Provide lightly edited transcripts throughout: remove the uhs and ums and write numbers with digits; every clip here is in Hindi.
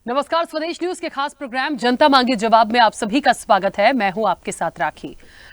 नमस्कार, स्वदेश न्यूज के खास प्रोग्राम जनता मांगे जवाब में आप सभी का स्वागत है। मैं हूं आपके साथ राखी।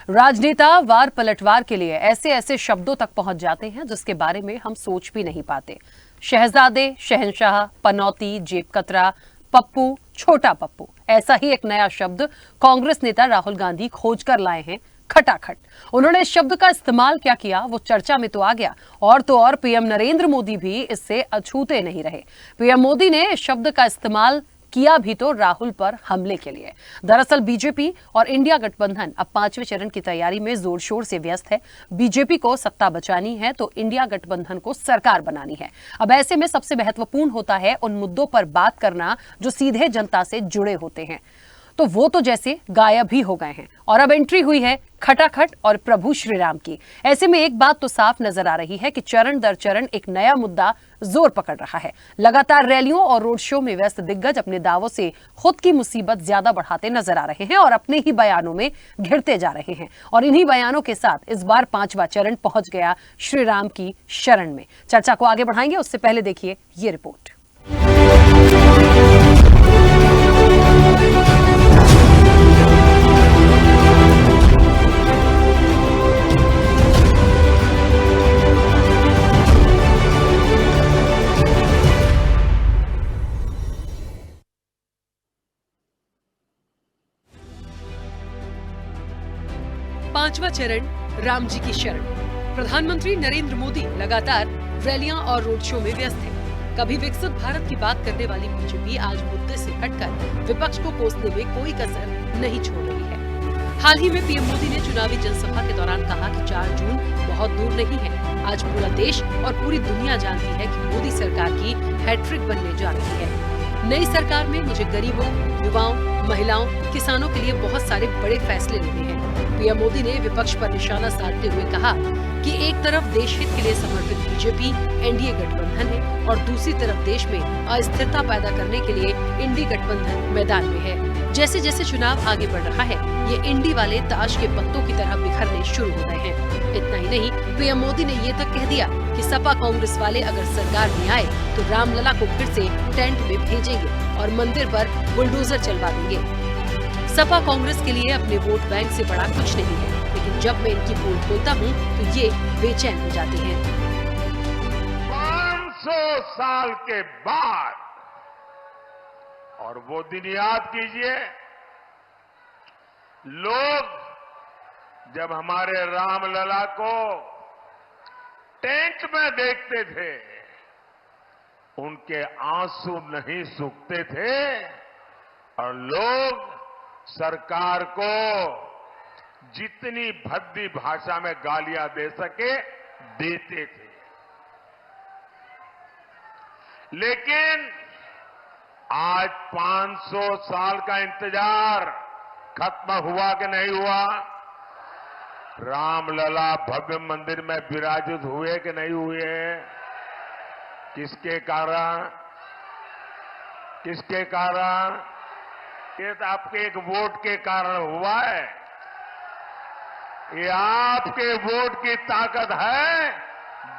राजनेता वार पलटवार के लिए ऐसे ऐसे शब्दों तक पहुंच जाते हैं जिसके बारे में हम सोच भी नहीं पाते। शहजादे, शहंशाह, पनौती, जेब कतरा, पप्पू, छोटा पप्पू, ऐसा ही एक नया शब्द कांग्रेस नेता राहुल गांधी खोज कर लाए हैं। खटाखट उन्होंने इस शब्द का इस्तेमाल क्या किया वो चर्चा में तो आ गया, और तो और पीएम नरेंद्र मोदी भी इससे अछूते नहीं रहे। पीएम मोदी ने इस शब्द का इस्तेमाल किया भी तो राहुल पर हमले के लिए। दरअसल बीजेपी और इंडिया गठबंधन अब 5वें चरण की तैयारी में जोर शोर से व्यस्त है। बीजेपी को सत्ता बचानी है तो इंडिया गठबंधन को सरकार बनानी है। अब ऐसे में सबसे महत्वपूर्ण होता है उन मुद्दों पर बात करना जो सीधे जनता से जुड़े होते हैं, तो वो तो जैसे गायब ही हो गए हैं। और अब एंट्री हुई है खटाखट और प्रभु श्री राम की। ऐसे में एक बात तो साफ नजर आ रही है कि चरण दर चरण एक नया मुद्दा जोर पकड़ रहा है। लगातार रैलियों और रोड शो में व्यस्त दिग्गज अपने दावों से खुद की मुसीबत ज्यादा बढ़ाते नजर आ रहे हैं और अपने ही बयानों में घिरते जा रहे हैं। और इन्हीं बयानों के साथ इस बार 5वां चरण पहुंच गया श्री राम की शरण में। चर्चा को आगे बढ़ाएंगे, उससे पहले देखिए ये रिपोर्ट। पांचवा चरण, राम जी की शरण। प्रधानमंत्री नरेंद्र मोदी लगातार रैलियां और रोड शो में व्यस्त हैं। कभी विकसित भारत की बात करने वाली बीजेपी आज मुद्दे से हटकर विपक्ष को कोसने में कोई कसर नहीं छोड़ रही है। हाल ही में पीएम मोदी ने चुनावी जनसभा के दौरान कहा कि 4 जून बहुत दूर नहीं है। आज पूरा देश और पूरी दुनिया जानती है कि मोदी सरकार की हैट्रिक बनने जा रही है। नई सरकार में मुझे गरीबों, युवाओं, महिलाओं, किसानों के लिए बहुत सारे बड़े फैसले लेने हैं। पीएम मोदी ने विपक्ष पर निशाना साधते हुए कहा कि एक तरफ देश हित के लिए समर्पित बीजेपी एनडीए गठबंधन है और दूसरी तरफ देश में अस्थिरता पैदा करने के लिए इंडी गठबंधन मैदान में है। जैसे जैसे चुनाव आगे बढ़ रहा है, ये इंडी वाले ताश के पत्तों की तरह बिखरने शुरू हो गए हैं। इतना ही नहीं, पीएम मोदी ने ये तक कह दिया कि सपा कांग्रेस वाले अगर सरकार में आए तो रामलला को फिर से टेंट में भेजेंगे और मंदिर पर बुलडोजर चलवा देंगे। सपा कांग्रेस के लिए अपने वोट बैंक से बड़ा कुछ नहीं है, लेकिन जब मैं इनकी पोल खोलता हूँ तो ये बेचैन हो जाते हैं। 500 साल के बाद, और वो दिन याद कीजिए, लोग जब हमारे रामलला को टेंट में देखते थे, उनके आंसू नहीं सूखते थे और लोग सरकार को जितनी भद्दी भाषा में गालियां दे सके देते थे। लेकिन आज 500 साल का इंतजार खत्म हुआ कि नहीं हुआ? रामलला भव्य मंदिर में विराजित हुए कि नहीं हुए? किसके कारण? किसके कारण? ये तो आपके एक वोट के कारण हुआ है। ये आपके वोट की ताकत है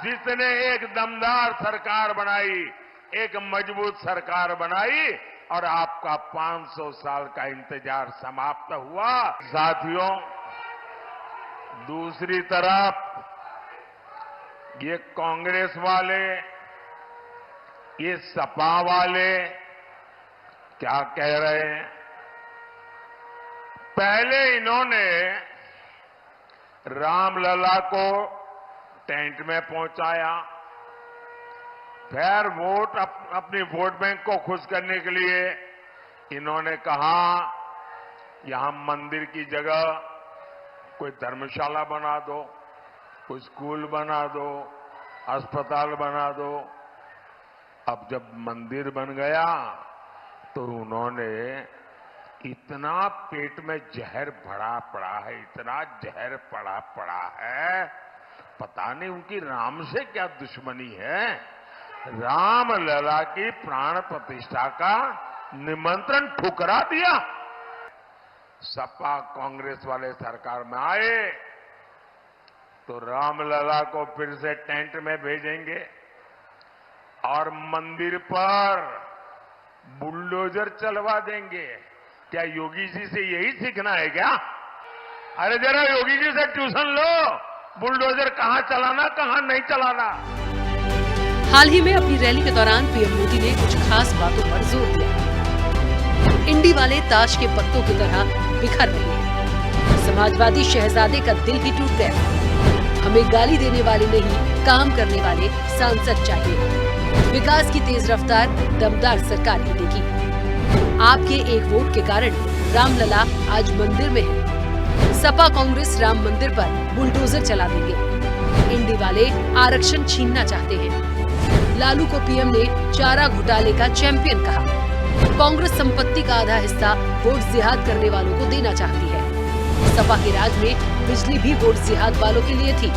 जिसने एक दमदार सरकार बनाई, एक मजबूत सरकार बनाई और आपका 500 साल का इंतजार समाप्त हुआ। साथियों, दूसरी तरफ ये कांग्रेस वाले, ये सपा वाले क्या कह रहे हैं? पहले इन्होंने रामलला को टेंट में पहुंचाया, फिर अपनी वोट बैंक को खुश करने के लिए इन्होंने कहा यहां मंदिर की जगह कोई धर्मशाला बना दो, कोई स्कूल बना दो, अस्पताल बना दो। अब जब मंदिर बन गया तो उन्होंने इतना पेट में जहर भरा पड़ा है, इतना जहर पड़ा है, पता नहीं उनकी राम से क्या दुश्मनी है। रामलला की प्राण प्रतिष्ठा का निमंत्रण ठुकरा दिया। सपा कांग्रेस वाले सरकार में आए तो रामलला को फिर से टेंट में भेजेंगे और मंदिर पर बुलडोजर चलवा देंगे। क्या योगी जी से यही सीखना है क्या? अरे जरा योगी जी से ट्यूशन लो, बुलडोजर कहां चलाना कहां नहीं चलाना। हाल ही में अपनी रैली के दौरान पीएम मोदी ने कुछ खास बातों पर जोर दिया। इंडी वाले ताश के पत्तों की तरह बिखर रहे हैं। समाजवादी शहजादे का दिल ही टूट गया। हमें गाली देने वाले नहीं, काम करने वाले सांसद चाहिए। विकास की तेज रफ्तार दमदार सरकार ही देगी। आपके एक वोट के कारण रामलला आज मंदिर में है। सपा कांग्रेस राम मंदिर पर बुलडोजर चला देंगे। इंडी वाले आरक्षण छीनना चाहते हैं। लालू को पीएम ने चारा घोटाले का चैंपियन कहा। कांग्रेस संपत्ति का आधा हिस्सा वोट जिहाद करने वालों को देना चाहती है। सपा के राज में बिजली भी वोट जिहाद वालों के लिए थी।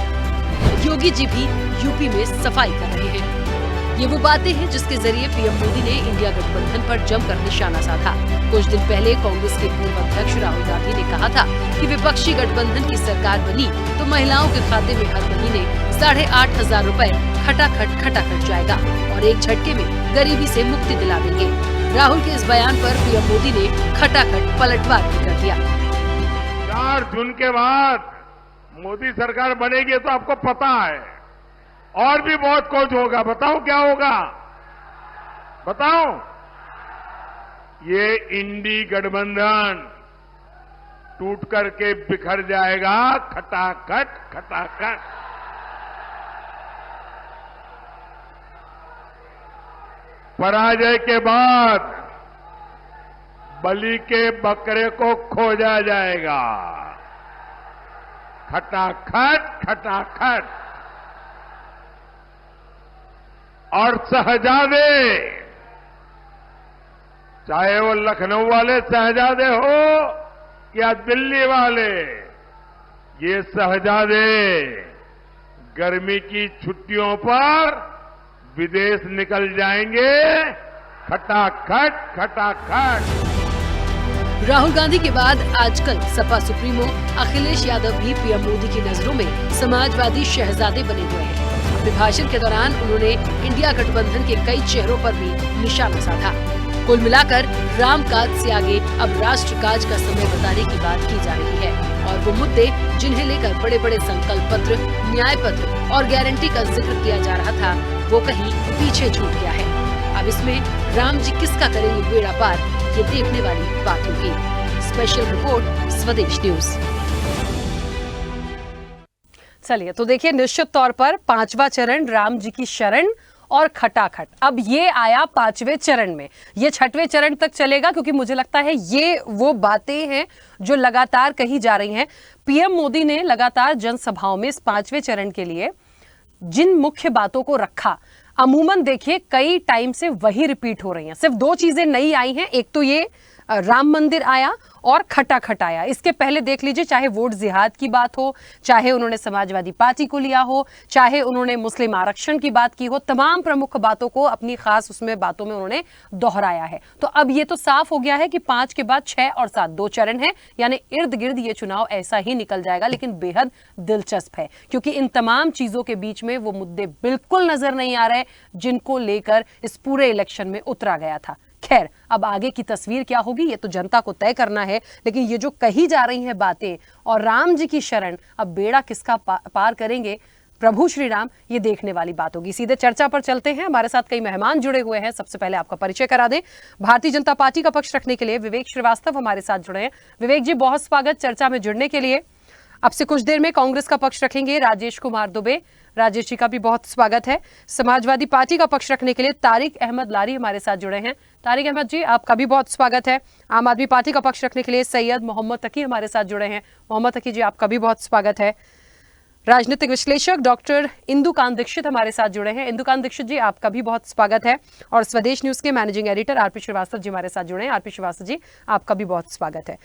योगी जी भी यूपी में सफाई कर रहे हैं। ये वो बातें हैं जिसके जरिए पीएम मोदी ने इंडिया गठबंधन पर जमकर निशाना साधा। कुछ दिन पहले कांग्रेस के पूर्व अध्यक्ष राहुल गांधी ने कहा था कि विपक्षी गठबंधन की सरकार बनी तो महिलाओं के खाते में हर महीने 8,500 रुपए खटाखट जाएगा और एक झटके में गरीबी से मुक्ति दिला देंगे। राहुल के इस बयान पर पीएम मोदी ने खटाखट पलटवार भी कर दिया। 4 जून के बाद मोदी सरकार बनेगी तो आपको पता है और भी बहुत कुछ होगा। बताओ क्या होगा? बताओ। ये इंडी गठबंधन टूट करके बिखर जाएगा। खटाखट। पराजय के बाद बलि के बकरे को खोजा जाएगा। खटाखट। और शहजादे, चाहे वो लखनऊ वाले शहजादे हो या दिल्ली वाले, ये शहजादे गर्मी की छुट्टियों पर विदेश निकल जाएंगे। खटाखट। राहुल गांधी के बाद आजकल सपा सुप्रीमो अखिलेश यादव भी पीएम मोदी की नजरों में समाजवादी शहजादे बने हुए हैं। अपने भाषण के दौरान उन्होंने इंडिया गठबंधन के कई चेहरों पर भी निशाना साधा। कुल मिलाकर रामकाज से आगे अब राष्ट्र काज का समय बताने की बात की जा रही है और वो मुद्दे जिन्हें लेकर बड़े बड़े संकल्प पत्र, न्याय पत्र और गारंटी का जिक्र किया जा रहा था वो कहीं पीछे छूट गया है। अब इसमें राम जी किसका करेंगे बेड़ा पार, ये देखने वाली बात होगी। स्पेशल रिपोर्ट स्वदेश न्यूज। चलिए तो देखिए, निश्चित तौर पर 5वां चरण राम जी की शरण और खटाखट अब ये आया 5वें चरण में। ये 6वें चरण तक चलेगा क्योंकि मुझे लगता है ये वो बातें हैं जो लगातार कही जा रही हैं। पीएम मोदी ने लगातार जनसभाओं में इस 5वें चरण के लिए जिन मुख्य बातों को रखा, अमूमन देखिए कई टाइम से वही रिपीट हो रही हैं। सिर्फ 2 चीजें नई आई हैं, एक तो ये राम मंदिर आया और खटाखट आया। इसके पहले देख लीजिए, चाहे वोट जिहाद की बात हो, चाहे उन्होंने समाजवादी पार्टी को लिया हो, चाहे उन्होंने मुस्लिम आरक्षण की बात की हो, तमाम प्रमुख बातों को अपनी खास उसमें बातों में उन्होंने दोहराया है। तो अब ये तो साफ हो गया है कि 5 के बाद 6 और 7 2 चरण है, यानी इर्द गिर्द ये चुनाव ऐसा ही निकल जाएगा। लेकिन बेहद दिलचस्प है क्योंकि इन तमाम चीजों के बीच में वो मुद्दे बिल्कुल नजर नहीं आ रहे जिनको लेकर इस पूरे इलेक्शन में उतरा गया था। खैर, अब आगे की तस्वीर क्या होगी ये तो जनता को तय करना है, लेकिन ये जो कही जा रही हैं बातें और राम जी की शरण, अब बेड़ा किसका पार करेंगे प्रभु श्री राम, ये देखने वाली बात होगी। सीधे चर्चा पर चलते हैं। हमारे साथ कई मेहमान जुड़े हुए हैं। सबसे पहले आपका परिचय करा दें। भारतीय जनता पार्टी का पक्ष रखने के लिए विवेक श्रीवास्तव हमारे साथ जुड़े हैं। विवेक जी, बहुत स्वागत चर्चा में जुड़ने के लिए। अब से कुछ देर में कांग्रेस का पक्ष रखेंगे राजेश कुमार दुबे। राजेश जी का भी बहुत स्वागत है। समाजवादी पार्टी का पक्ष रखने के लिए तारिक अहमद लारी हमारे साथ जुड़े हैं। तारिक अहमद जी, आपका भी बहुत स्वागत है। आम आदमी पार्टी का पक्ष रखने के लिए सैयद मोहम्मद तकी हमारे साथ जुड़े हैं। मोहम्मद तकी जी, आपका भी बहुत स्वागत है। राजनीतिक विश्लेषक डॉक्टर इंदुकांत दीक्षित हमारे साथ जुड़े हैं। इंदुकांत दीक्षित जी, आपका भी बहुत स्वागत है। और स्वदेश न्यूज के managing editor RP Srivastava ji हमारे साथ जुड़े हैं। आरपी श्रीवास्तव जी, आपका भी बहुत स्वागत है।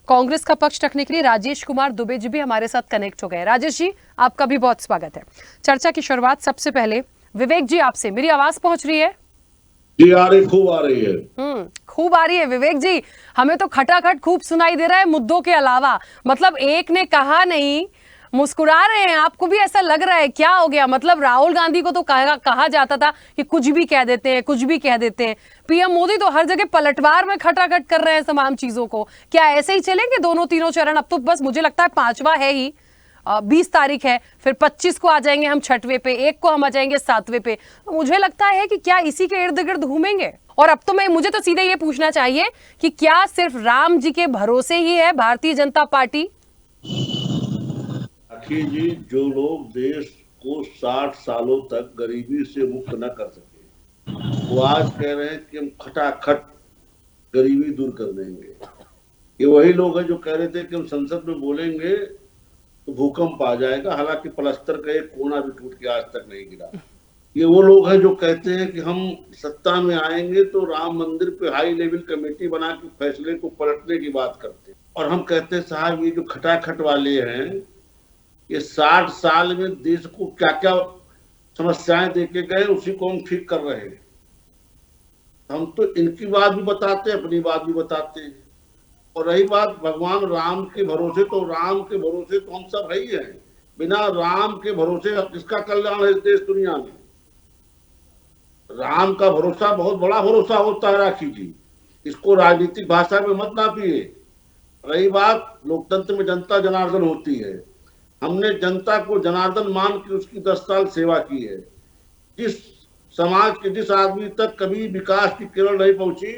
कांग्रेस का पक्ष रखने के लिए राजेश कुमार दुबे जी भी हमारे साथ कनेक्ट हो गए। राजेश जी, आपका भी बहुत स्वागत है। चर्चा की शुरुआत सबसे पहले विवेक जी आपसे। मेरी आवाज पहुंच रही है? जी आ रही, खूब आ रही है। खूब आ रही है। विवेक जी, हमें तो खटाखट खूब सुनाई दे रहा है मुद्दों के अलावा। मतलब एक ने कहा नहीं, मुस्कुरा रहे हैं। आपको भी ऐसा लग रहा है? क्या हो गया? मतलब राहुल गांधी को तो कहा जाता था कि कुछ भी कह देते हैं, कुछ भी कह देते हैं। पीएम मोदी तो हर जगह पलटवार में खटाखट कर रहे हैं तमाम चीजों को। क्या ऐसे ही चलेंगे दोनों तीनों चरण? अब तो बस मुझे लगता है 5वां है ही, 20 तारीख है, फिर 25 को आ जाएंगे हम 6वें पे, 1 को हम आ जाएंगे 7वें पे। मुझे लगता है कि क्या इसी के इर्द गिर्द घूमेंगे? और अब तो मुझे तो सीधे ये पूछना चाहिए कि क्या सिर्फ राम जी के भरोसे ही है भारतीय जनता पार्टी? राखी जी, जो लोग देश को 60 सालों तक गरीबी से मुक्त न कर सके, वो आज कह रहे हैं कि हम खटाखट गरीबी दूर कर देंगे। ये वही लोग हैं जो कह रहे थे कि हम संसद में बोलेंगे तो भूकंप आ जाएगा, हालांकि प्लास्टर का एक कोना भी टूट के आज तक नहीं गिरा। ये वो लोग हैं जो कहते हैं कि हम सत्ता में आएंगे तो राम मंदिर पे हाई लेवल कमेटी बना के फैसले को पलटने की बात करते हैं। और हम कहते हैं साहब, ये जो खटाखट वाले हैं, ये 60 साल में देश को क्या क्या समस्याएं देके गए, उसी को हम ठीक कर रहे हैं। हम तो इनकी बात भी बताते हैं, अपनी बात भी बताते हैं। और रही बात भगवान राम के भरोसे, तो राम के भरोसे तो हम सब है ही हैं। बिना राम के भरोसे किसका कल्याण है इस देश दुनिया में? राम का भरोसा बहुत बड़ा भरोसा होता है राखी जी, इसको राजनीतिक भाषा में मत नापिए। रही बात लोकतंत्र में जनता जनार्दन होती है, हमने जनता को जनार्दन मान के उसकी 10 साल सेवा की है। जिस समाज के जिस आदमी तक कभी विकास की किरण नहीं पहुंची,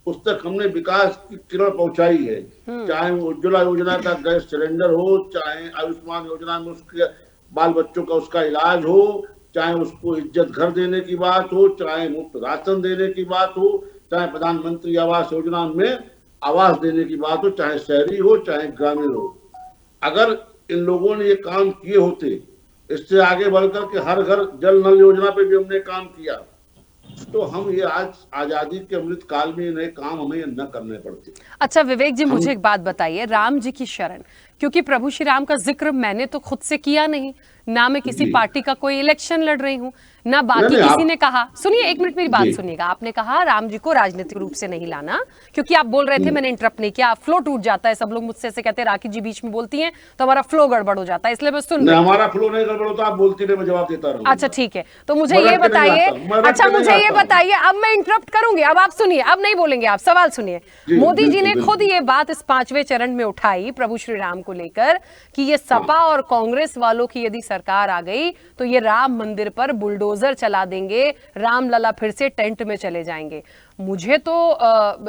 उस तक हमने विकास की किरण पहुंचाई है। चाहे उज्ज्वला योजना का गैस सिलेंडर हो, चाहे आयुष्मान योजना में उसके बाल बच्चों का उसका इलाज हो, चाहे उसको इज्जत घर देने की बात हो, चाहे मुफ्त राशन देने की बात हो, चाहे प्रधानमंत्री आवास योजना में आवास देने की बात हो, चाहे शहरी हो चाहे ग्रामीण हो। अगर इन लोगों ने ये काम किए होते, इससे आगे बढ़कर के हर घर जल नल योजना पे भी हमने काम किया, तो हम ये आज आजादी के अमृत काल में नए काम हमें न करने पड़ते। अच्छा विवेक जी, मुझे एक बात बताइए, राम जी की शरण, क्योंकि प्रभु श्री राम का जिक्र मैंने तो खुद से किया नहीं, ना मैं किसी पार्टी का कोई इलेक्शन लड़ रही हूँ, ना बाकी किसी ने कहा। सुनिए, एक मिनट मेरी बात सुनिएगा। आपने कहा राम जी को राजनीतिक रूप से नहीं लाना, क्योंकि आप बोल रहे थे, मैंने इंटरप्ट नहीं किया, फ्लो टूट जाता है। सब लोग मुझसे ऐसे कहते हैं, राखी जी बीच में बोलती हैं तो हमारा फ्लो गड़बड़ हो जाता है, इसलिए मैं सुन रही हूं। हमारा फ्लो नहीं गड़बड़ होता, आप बोलती रहे, मैं जवाब देता रहूं। अच्छा ठीक है, तो मुझे ये बताइए, अच्छा मुझे ये बताइए, अब मैं इंटरप्ट करूंगी, अब आप सुनिए, अब नहीं बोलेंगे आप, सवाल सुनिए। मोदी जी ने खुद ये बात इस 5वें चरण में उठाई प्रभु श्री राम को लेकर कि ये सपा और कांग्रेस वालों की यदि सरकार आ गई तो ये राम मंदिर पर बुलडोजर चला देंगे, रामलला फिर से टेंट में चले जाएंगे। मुझे तो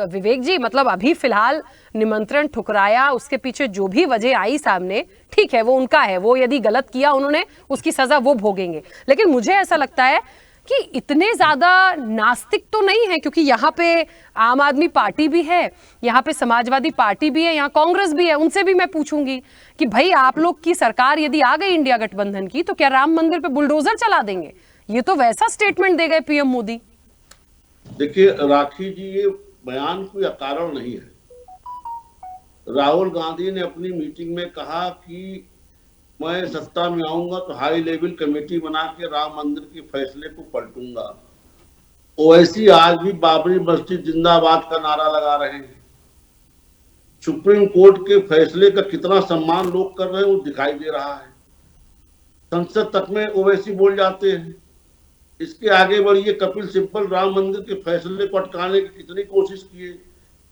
विवेक जी, मतलब अभी फिलहाल निमंत्रण ठुकराया, उसके पीछे जो भी वजह आई सामने, ठीक है, वो उनका है, वो यदि गलत किया उन्होंने, उसकी सजा वो भोगेंगे। लेकिन मुझे ऐसा लगता है कि इतने ज्यादा नास्तिक तो नहीं है, क्योंकि यहाँ पे आम आदमी पार्टी भी है, यहाँ पे समाजवादी पार्टी भी है, यहाँ कांग्रेस भी है। उनसे भी मैं पूछूंगी कि भाई आप लोग की सरकार यदि आ गई इंडिया गठबंधन की, तो क्या राम मंदिर पे बुलडोजर चला देंगे? ये तो वैसा स्टेटमेंट दे गए पीएम मोदी। देखिए राखी जी, ये बयान कोई अकारण नहीं है। राहुल गांधी ने अपनी मीटिंग में कहा कि मैं सत्ता में आऊंगा तो हाई लेवल कमेटी बना के राम मंदिर के फैसले को पलटूंगा। ओवैसी आज भी बाबरी मस्जिद जिंदाबाद का नारा लगा रहे हैं। सुप्रीम कोर्ट के फैसले का कितना सम्मान लोग कर रहे हैं वो दिखाई दे रहा है। संसद तक में ओवैसी बोल जाते हैं। इसके आगे बढ़िए, कपिल सिब्बल राम मंदिर के फैसले को अटकाने की कितनी कोशिश किए।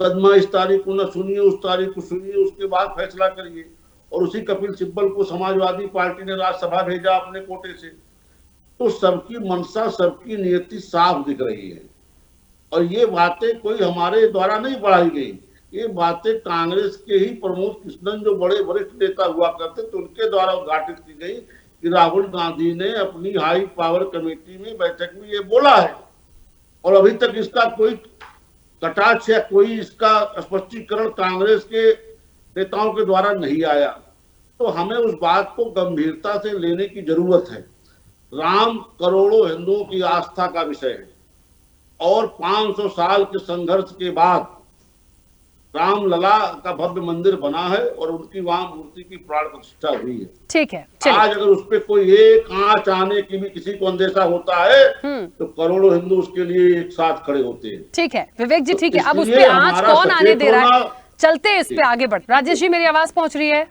कदमा इस तारीख को न सुनिए, उस तारीख को सुनिए, उसके बाद फैसला करिए। और उसी कपिल सिब्बल को समाजवादी पार्टी ने राज्यसभा भेजा अपने कोटे से। तो सबकी मनसा, सबकी नियति साफ दिख रही है। और ये बातें कोई हमारे द्वारा नहीं बढ़ाई गई, ये बातें कांग्रेस के ही प्रमोद कृष्णन, जो बड़े वरिष्ठ नेता हुआ करते थे, उनके द्वारा उद्घाटित की गई कि राहुल गांधी ने अपनी हाई पावर कमेटी में बैठक में ये बोला है। और अभी तक इसका कोई कटाक्ष या कोई इसका स्पष्टीकरण कांग्रेस के नेताओं के द्वारा नहीं आया। तो हमें उस बात को गंभीरता से लेने की जरूरत है। राम करोड़ों हिंदुओं की आस्था का विषय है और 500 साल के संघर्ष के बाद रामलला का भव्य मंदिर बना है और उनकी वहां मूर्ति की प्राण प्रतिष्ठा हुई है। ठीक है, आज अगर उस पर कोई एक आंच आने की भी किसी को अंदेशा होता है तो करोड़ों हिंदू उसके लिए एक साथ खड़े होते हैं। ठीक है विवेक जी, ठीक है, अब उस पे आंच कौन आने दे रहा है, चलते हैं इस पे आगे बढ़। राजेश जी, मेरी आवाज पहुंच रही है?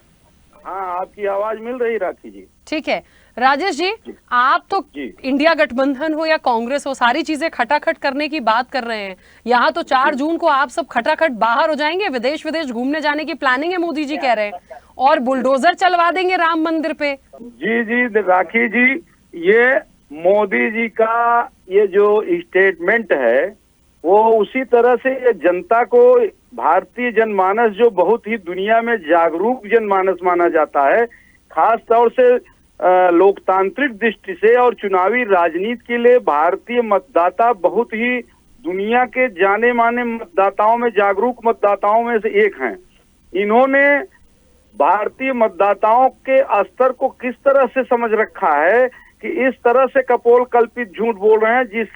हाँ, आपकी आवाज मिल रही राखी जी। ठीक है राजेश जी, आप तो इंडिया गठबंधन हो या कांग्रेस हो, सारी चीजें खटाखट करने की बात कर रहे हैं। यहाँ तो 4 जून को आप सब खटाखट बाहर हो जाएंगे, विदेश घूमने जाने की प्लानिंग है, मोदी जी कह रहे हैं, और बुलडोजर चलवा देंगे राम मंदिर पे। जी राखी जी, ये मोदी जी का ये जो स्टेटमेंट है वो उसी तरह से ये जनता को, भारतीय जनमानस जो बहुत ही दुनिया में जागरूक जनमानस माना जाता है, खास तौर से लोकतांत्रिक दृष्टि से और चुनावी राजनीति के लिए भारतीय मतदाता बहुत ही दुनिया के जाने माने मतदाताओं में, जागरूक मतदाताओं में से एक हैं। इन्होंने भारतीय मतदाताओं के स्तर को किस तरह से समझ रखा है कि इस तरह से कपोल कल्पित झूठ बोल रहे हैं। जिस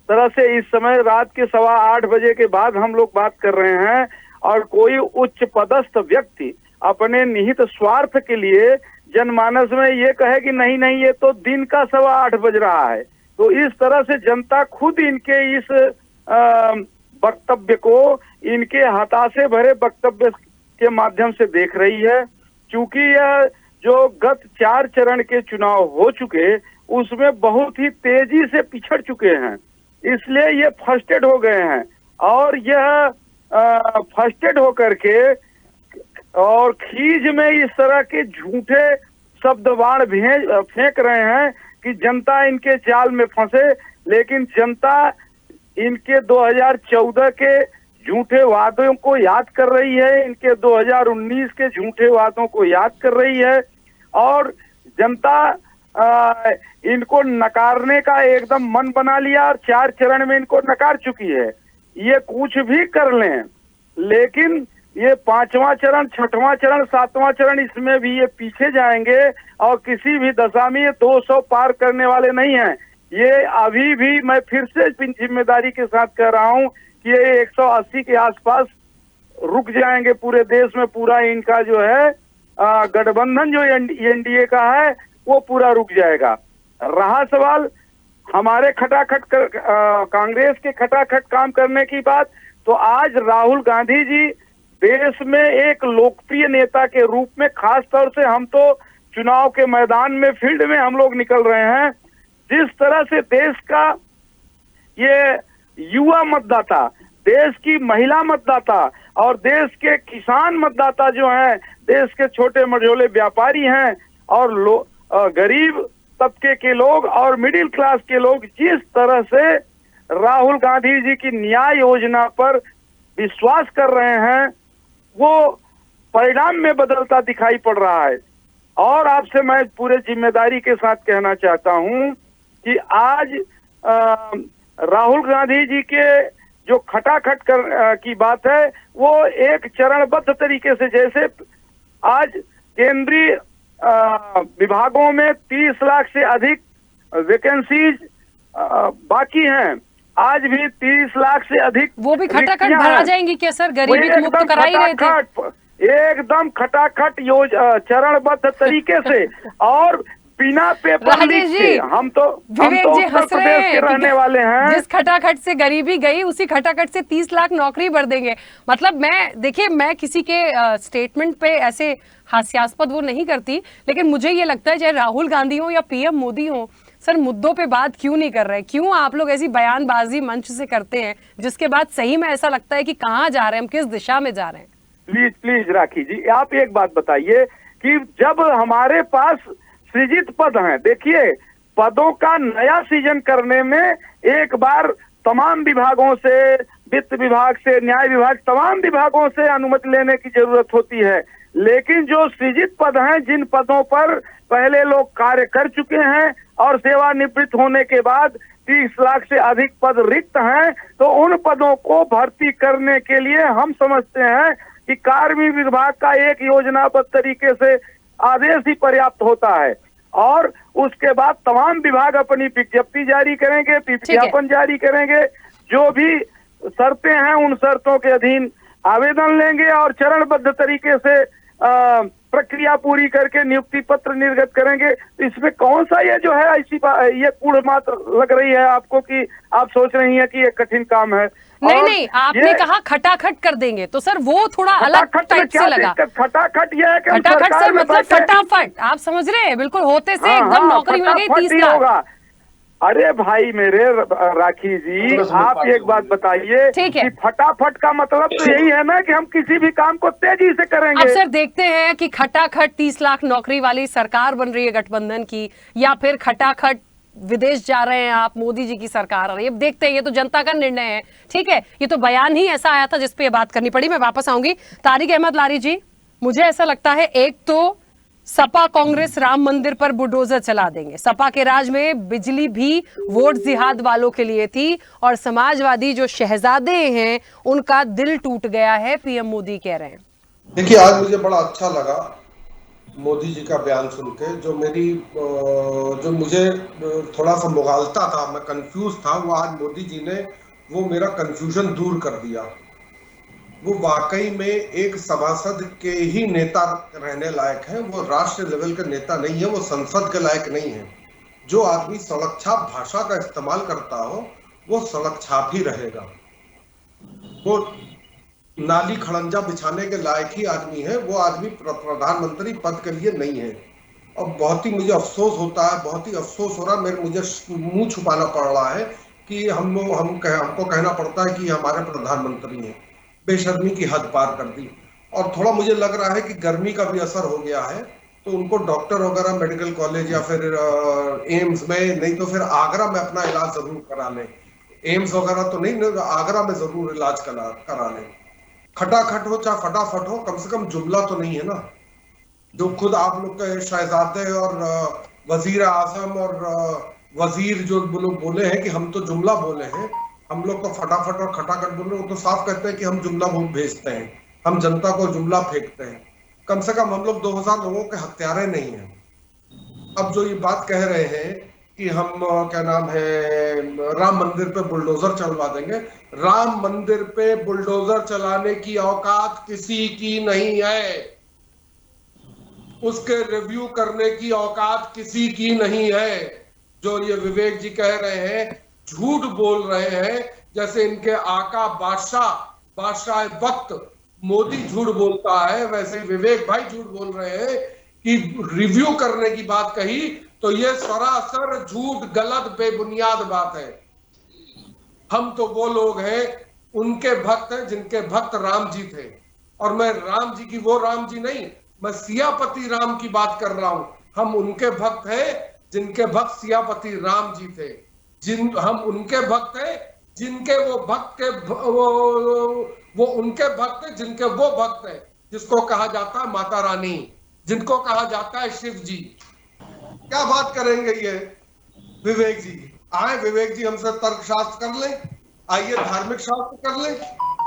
तरह से इस समय रात के 8:15 बजे के बाद हम लोग बात कर रहे हैं और कोई उच्च पदस्थ व्यक्ति अपने निहित स्वार्थ के लिए जनमानस में ये कहे कि नहीं नहीं ये तो दिन का 8:15 बज रहा है, तो इस तरह से जनता खुद इनके इस वक्तव्य को, इनके हताशे भरे वक्तव्य के माध्यम से देख रही है। क्योंकि यह जो गत 4 चरण के चुनाव हो चुके उसमें बहुत ही तेजी से पिछड़ चुके हैं, इसलिए ये फ्रस्ट्रेट हो गए हैं और यह फ्रस्ट्रेट होकर के और खीज में इस तरह के झूठे शब्द बाण फेंक रहे हैं कि जनता इनके जाल में फंसे। लेकिन जनता इनके 2014 के झूठे वादों को याद कर रही है, इनके 2019 के झूठे वादों को याद कर रही है और जनता इनको नकारने का एकदम मन बना लिया और 4 चरण में इनको नकार चुकी है। ये कुछ भी कर लें, लेकिन ये 5वां चरण, 6वां चरण, 7वां चरण, इसमें भी ये पीछे जाएंगे और किसी भी दशा में ये 200 पार करने वाले नहीं हैं। ये अभी भी, मैं फिर से जिम्मेदारी के साथ कह रहा हूं कि ये 180 के आसपास रुक जाएंगे पूरे देश में। पूरा इनका जो है गठबंधन जो एनडीए का है वो पूरा रुक जाएगा। रहा सवाल हमारे खटाखट कांग्रेस के खटाखट काम करने की बात, तो आज राहुल गांधी जी देश में एक लोकप्रिय नेता के रूप में, खास तौर से हम तो चुनाव के मैदान में, फील्ड में हम लोग निकल रहे हैं। जिस तरह से देश का ये युवा मतदाता, देश की महिला मतदाता और देश के किसान मतदाता जो हैं, देश के छोटे मझोले व्यापारी हैं और गरीब तबके के लोग और मिडिल क्लास के लोग जिस तरह से राहुल गांधी जी की न्याय योजना पर विश्वास कर रहे हैं, वो परिणाम में बदलता दिखाई पड़ रहा है। और आपसे मैं पूरे जिम्मेदारी के साथ कहना चाहता हूं कि आज राहुल गांधी जी के जो खटाखट की बात है वो एक चरणबद्ध तरीके से, जैसे आज केंद्रीय विभागों में 30 लाख से अधिक वैकेंसीज बाकी हैं, आज भी 30 लाख से अधिक वो भी खटाखट भरा जाएंगी क्या सर? गरीबी तो मुक्त करा ही रहे थे। एकदम खटाखट चरणबद्ध तरीके से और बिना पेपर लीक के। हम तो उत्तर प्रदेश के रहने वाले हैं। जिस खटाखट से गरीबी गई उसी खटाखट से 30 लाख नौकरी भर देंगे। मतलब मैं किसी के स्टेटमेंट पे ऐसे हास्यास्पद वो नहीं करती, लेकिन मुझे ये लगता है चाहे राहुल गांधी हो या पीएम मोदी हो, सर मुद्दों पे बात क्यों नहीं कर रहे? क्यों आप लोग ऐसी बयानबाजी मंच से करते हैं जिसके बाद सही में ऐसा लगता है कि कहाँ जा रहे हैं हम, किस दिशा में जा रहे हैं? प्लीज राखी जी, आप एक बात बताइए कि जब हमारे पास सृजित पद हैं, देखिए पदों का नया सृजन करने में एक बार तमाम विभागों से, वित्त विभाग से, न्याय विभाग, तमाम विभागों से अनुमति लेने की जरूरत होती है। लेकिन जो सृजित पद हैं, जिन पदों पर पहले लोग कार्य कर चुके हैं और सेवानिवृत्त होने के बाद 30 लाख से अधिक पद रिक्त हैं, तो उन पदों को भर्ती करने के लिए हम समझते हैं कि कार्मिक विभाग का एक योजनाबद्ध तरीके से आदेश ही पर्याप्त होता है और उसके बाद तमाम विभाग अपनी विज्ञप्ति जारी करेंगे, विज्ञापन जारी करेंगे, जो भी शर्तें हैं उन शर्तों के अधीन आवेदन लेंगे और चरणबद्ध तरीके से प्रक्रिया पूरी करके नियुक्ति पत्र निर्गत करेंगे। तो इसमें कौन सा ये जो है ऐसी ये कूढ़ मात्र लग रही है आपको कि आप सोच रही हैं कि ये कठिन काम है? नहीं और नहीं, आपने कहा खटाखट कर देंगे, तो सर वो थोड़ा अलग खटाखट में टाइप क्या से लगा। दिक्कत? खटाखट ये है कि हम खटाखट सरकार सर में मतलब बैठे हैं। फटाफट, आप समझ रहे हैं, बिल्कुल होते से हाँ, एकदम हाँ, नौकरी मिल गई फटाफट 30 ही लाख। होगा। अरे भाई मेरे राखी जी, आप एक बात बताइए ठीक है। कि फटाफट का मतलब तो यही है ना कि हम किसी भी काम को तेजी से अब करेंगे। सर देखते हैं कि खटाखट 30 लाख नौकरी वाली सरकार बन रही है गठबंधन की, या फिर खटाखट विदेश जा रहे हैं आप, मोदी जी की सरकार आ रही है। अब देखते हैं, ये तो जनता का निर्णय है। ठीक है, ये तो बयान ही ऐसा आया था जिस पे ये बात करनी पड़ी। मैं वापस आऊंगी। तारिक अहमद लारी जी, मुझे ऐसा लगता है एक तो सपा कांग्रेस राम मंदिर पर बुलडोजर चला देंगे। सपा के राज में बिजली भी वोट जिहाद वालों के लिए थी, और समाजवादी जो शहजादे हैं उनका दिल टूट गया है, पीएम मोदी कह रहे हैं। देखिए, आज मुझे बड़ा अच्छा लगा मोदी जी का बयान सुन के। जो मुझे थोड़ा सा मुगालता था, मैं कंफ्यूज था, वो आज मोदी जी ने वो मेरा कंफ्यूजन दूर कर दिया। वो वाकई में एक सभासद के ही नेता रहने लायक है, वो राष्ट्रीय लेवल के नेता नहीं है, वो संसद के लायक नहीं है। जो आदमी सड़क छाप भाषा का इस्तेमाल करता हो वो सड़क छाप ही रहेगा। वो नाली खड़ंजा बिछाने के लायक ही आदमी है, वो आदमी प्रधानमंत्री पद के लिए नहीं है। और बहुत ही मुझे अफसोस होता है, बहुत ही अफसोस हो रहा है, मुझे मुंह छुपाना पड़ रहा है कि हमको कहना पड़ता है कि हमारे प्रधानमंत्री हैं। बेशर्मी की हद पार कर दी। और थोड़ा मुझे लग रहा है कि गर्मी का भी असर हो गया है, तो उनको डॉक्टर वगैरह मेडिकल कॉलेज या फिर एम्स में, नहीं तो फिर आगरा में अपना इलाज जरूर करा लें। एम्स वगैरह तो नहीं, आगरा में जरूर इलाज करा लें। खटाखट हो चाहे फटाफट हो, कम से कम जुमला तो नहीं है ना। जो खुद आप लोग के शहजादे और वजीर आजम और वजीर जो लोग बोले हैं कि हम तो जुमला बोले हैं, हम लोग तो फटाफट और खटाखट बोले, वो तो साफ कहते हैं कि हम जुमला भेजते हैं, हम जनता को जुमला फेंकते हैं। कम से कम हम लोग 2000 लोगों के हत्यारे नहीं हैं। अब जो ये बात कह रहे हैं कि हम क्या नाम है राम मंदिर पे बुलडोजर चलवा देंगे, राम मंदिर पे बुलडोजर चलाने की औकात किसी की नहीं है। उसके रिव्यू करने की औकात किसी की नहीं है। जो ये विवेक जी कह रहे हैं, झूठ बोल रहे हैं, जैसे इनके आका बादशाह वक्त मोदी झूठ बोलता है, वैसे विवेक भाई झूठ बोल रहे हैं कि रिव्यू करने की बात कही तो ये सरासर झूठ, गलत, बेबुनियाद बात है। हम तो वो लोग हैं, उनके भक्त हैं जिनके भक्त राम जी थे। और मैं राम जी की वो राम जी नहीं, मैं सियापति राम की बात कर रहा हूं। हम उनके भक्त हैं जिनके भक्त सियापति राम जी थे। हम उनके भक्त हैं जिनके वो भक्त के वो उनके भक्त हैं जिनके वो भक्त हैं जिसको कहा जाता है माता रानी, जिनको कहा जाता है शिव जी। क्या बात करेंगे ये विवेक जी? आए विवेक जी हमसे तर्क शास्त्र कर लें, आइए धार्मिक शास्त्र कर लें।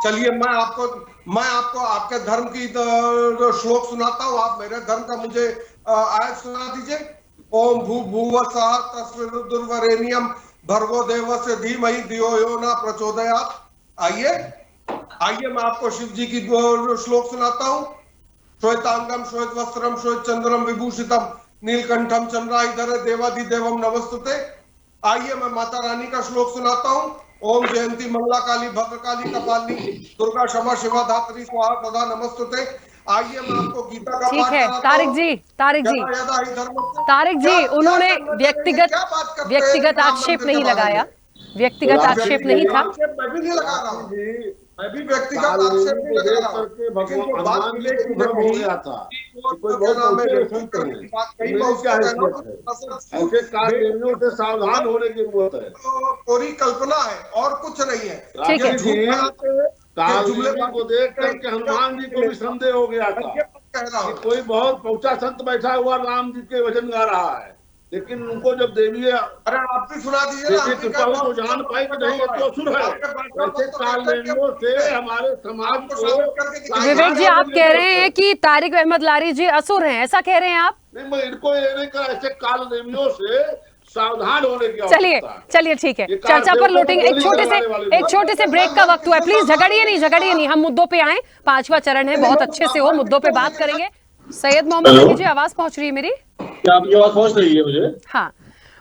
चलिए मैं आपको आपके धर्म की जो श्लोक सुनाता हूँ, आप मेरे धर्म का मुझे आयत सुना दीजिए। ओम भूर्भुवः स्वः तत्सवितुर्वरेण्यं भर्गो देवस्य धीमहि धियो यो न प्रचोदयात्। आइए मैं आपको शिव जी की श्लोक सुनाता हूँ। श्वेतांगम श्वेत वस्त्रम श्वेत चंद्रम विभूषितम नीलकंठम चंद्राधर देवाधिदेवम नमस्तुते। आइए मैं माता रानी का श्लोक सुनाता हूँ। ओम जयंती मंगला काली भद्रकाली कपालिनी दुर्गा क्षमा शिवा धात्री स्वाहा सदा नमस्तुते। आइए मैं आपको गीता का ठीक पाठ है कराता तारिक हूं। जी, तारिक जी, उन्होंने व्यक्तिगत आक्षेप नहीं लगाया, व्यक्तिगत आक्षेप नहीं था। मैं भी नहीं लगा रहा हूँ, मैं भी व्यक्तिगत आक्षेप नहीं लगा रहा हूँ, लेकिन जो बात विवेक जी ने हो गया था, कोई बहुत ऐसे कार्यों से सावधान होने की जरूरत है। पूरी कल्पना है और कुछ नहीं है। ठीक है। जुमले को देख करके हनुमान जी को भी संदेह हो गया था कि कोई बहुत पहुंचा संत बैठा हुआ राम जी के वचन गा रहा है, लेकिन उनको जब देवी अरे आप भी सुना दीजिए कृपा तो जान पाई कि नहीं, तो असुर है। ऐसे कालनेमियों से हमारे समाज को विवेक जी, आप कह रहे हैं कि तारिक अहमद लारी जी असुर हैं, ऐसा कह रहे हैं आप? नहीं, मैं इनको ऐसे कालनेमियों से सावधान होने की चलिए ठीक है, चर्चा पर लौटेंगे। एक छोटे से ब्रेक का वक्त हुआ है, प्लीज झगड़िए नहीं, हम मुद्दों पे आए। 5वां चरण है, बहुत अच्छे से हो, मुद्दों पे बात करेंगे। सैयद मोहम्मद तकी जी, आवाज पहुंच रही है मेरी? क्या आपकी आवाज पहुंच रही है मुझे? हाँ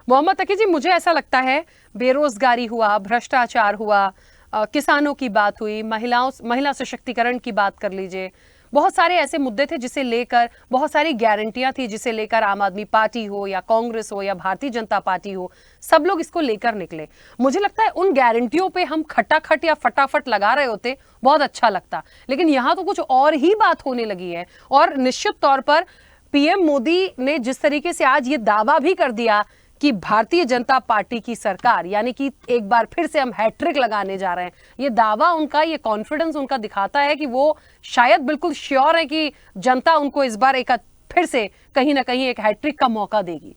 मोहम्मद तकी जी, मुझे ऐसा लगता है बेरोजगारी हुआ, भ्रष्टाचार हुआ, किसानों की बात हुई, महिला सशक्तिकरण की बात कर लीजिए, बहुत सारे ऐसे मुद्दे थे जिसे लेकर, बहुत सारी गारंटियां थी जिसे लेकर आम आदमी पार्टी हो या कांग्रेस हो या भारतीय जनता पार्टी हो, सब लोग इसको लेकर निकले। मुझे लगता है उन गारंटियों पे हम खटाखट या फटाफट लगा रहे होते बहुत अच्छा लगता, लेकिन यहां तो कुछ और ही बात होने लगी है। और निश्चित तौर पर पीएम मोदी ने जिस तरीके से आज ये दावा भी कर दिया कि भारतीय जनता पार्टी की सरकार, यानी कि एक बार फिर से हम हैट्रिक लगाने जा रहे हैं, ये दावा उनका, ये कॉन्फिडेंस उनका दिखाता है कि वो शायद बिल्कुल श्योर है कि जनता उनको इस बार एक फिर से कहीं ना कहीं एक हैट्रिक का मौका देगी।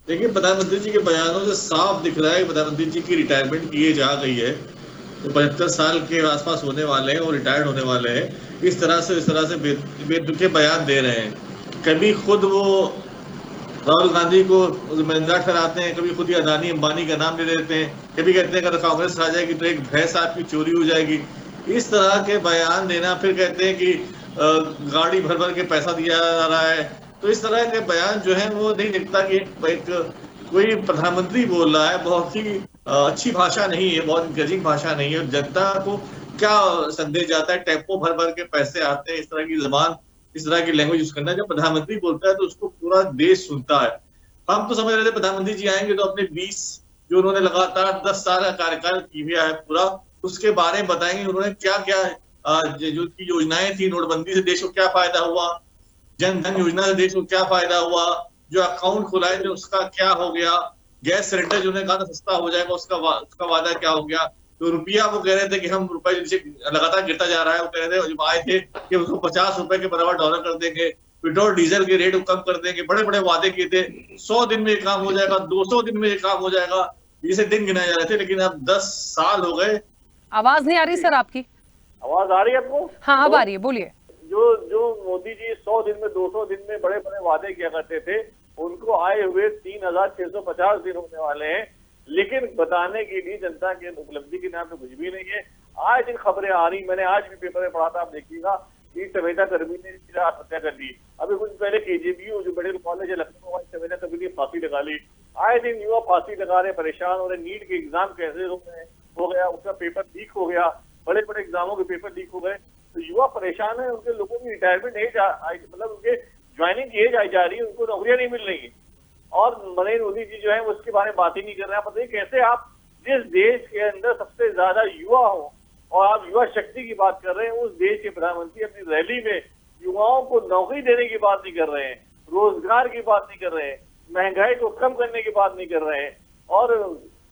देखिए, प्रधानमंत्री जी के बयानों से साफ दिख रहा है कि प्रधानमंत्री जी की रिटायरमेंट की एज आ गई है। वो 75 साल के आसपास होने वाले हैं और रिटायर्ड होने वाले हैं। इस तरह से बेतुके बयान दे रहे हैं। कभी खुद वो राहुल गांधी को जिम्मेदार ठहराते हैं, कभी खुद ही अदानी अंबानी का नाम ले देते हैं, कभी कहते हैं अगर कांग्रेस आ जाएगी तो एक भैंस आपकी चोरी हो जाएगी। इस तरह के बयान देना, फिर कहते हैं कि गाड़ी भर भर के पैसा दिया जा रहा है। तो इस तरह के बयान जो है वो नहीं दिखता कि एक कोई प्रधानमंत्री बोल रहा है। बहुत ही अच्छी भाषा नहीं है, बहुत गजिंग भाषा नहीं है। जनता को क्या संदेश जाता है? टेम्पो भर भर के पैसे आते हैं, इस तरह की जबान, इस तरह की लैंग्वेज यूज करना। जब प्रधानमंत्री बोलता है तो उसको पूरा देश सुनता है। हम तो समझ रहे थे प्रधानमंत्री जी आएंगे तो अपने 20 जो उन्होंने लगातार 10 साल का कार्यकाल किया है पूरा, उसके बारे में बताएंगे उन्होंने क्या क्या जो की योजनाएं थी। नोटबंदी से देश को क्या फायदा हुआ, जन धन योजना से देश को क्या फायदा हुआ, जो अकाउंट खुलाए थे उसका क्या हो गया, गैस सिलेंडर जो उन्होंने कहा था सस्ता हो जाएगा उसका वादा क्या हो गया। तो रुपया वो कह रहे थे कि हम रुपए नीचे लगातार गिरता जा रहा है। वो कह रहे थे जब आए थे कि उसको 50 रुपए के बराबर डॉलर कर देंगे, पेट्रोल डीजल के रेट को कम कर देंगे, बड़े बड़े वादे किए थे। 100 दिन में ये काम हो जाएगा, 200 दिन में ये काम हो जाएगा, इसे दिन गिनाए जा रहे थे। लेकिन अब 10 साल हो गए। आवाज नहीं आ रही सर आपकी? आवाज आ रही है आपको? हाँ, अब आ रही है, बोलिए। जो मोदी जी 100 दिन में 200 दिन में बड़े बड़े वादे किया करते थे, उनको आए हुए 3650 दिन होने वाले हैं। लेकिन बताने के लिए जनता के उपलब्धि के नाम पे कुछ भी नहीं है। आज दिन खबरें आ रही, मैंने आज भी पेपर में पढ़ा था, आप देखिएगा कि संवेदा कर्मी ने आत्महत्या कर ली। अभी कुछ पहले केजेबीयू जो मेडिकल कॉलेज है लखनऊ, संवेदा कर्मी ने फांसी लगा ली। आए दिन युवा फांसी लगा रहे, परेशान हो रहे। नीट के एग्जाम कैसे हो गया, उसका पेपर लीक हो गया, बड़े बड़े एग्जामों के पेपर लीक हो गए। तो युवा परेशान है, उनके लोगों की रिटायरमेंट एज मतलब उनके ज्वाइनिंग की एज आई जा रही है, उनको नौकरियां नहीं मिल रही है। और नरेंद्र मोदी जी जो है वो उसके बारे में बात ही नहीं कर रहे हैं। पता नहीं कैसे आप जिस देश के अंदर सबसे ज्यादा युवा हो और आप युवा शक्ति की बात कर रहे हैं, उस देश के प्रधानमंत्री अपनी रैली में युवाओं को नौकरी देने की बात नहीं कर रहे हैं, रोजगार की बात नहीं कर रहे हैं, महंगाई को कम करने की बात नहीं कर रहे हैं, और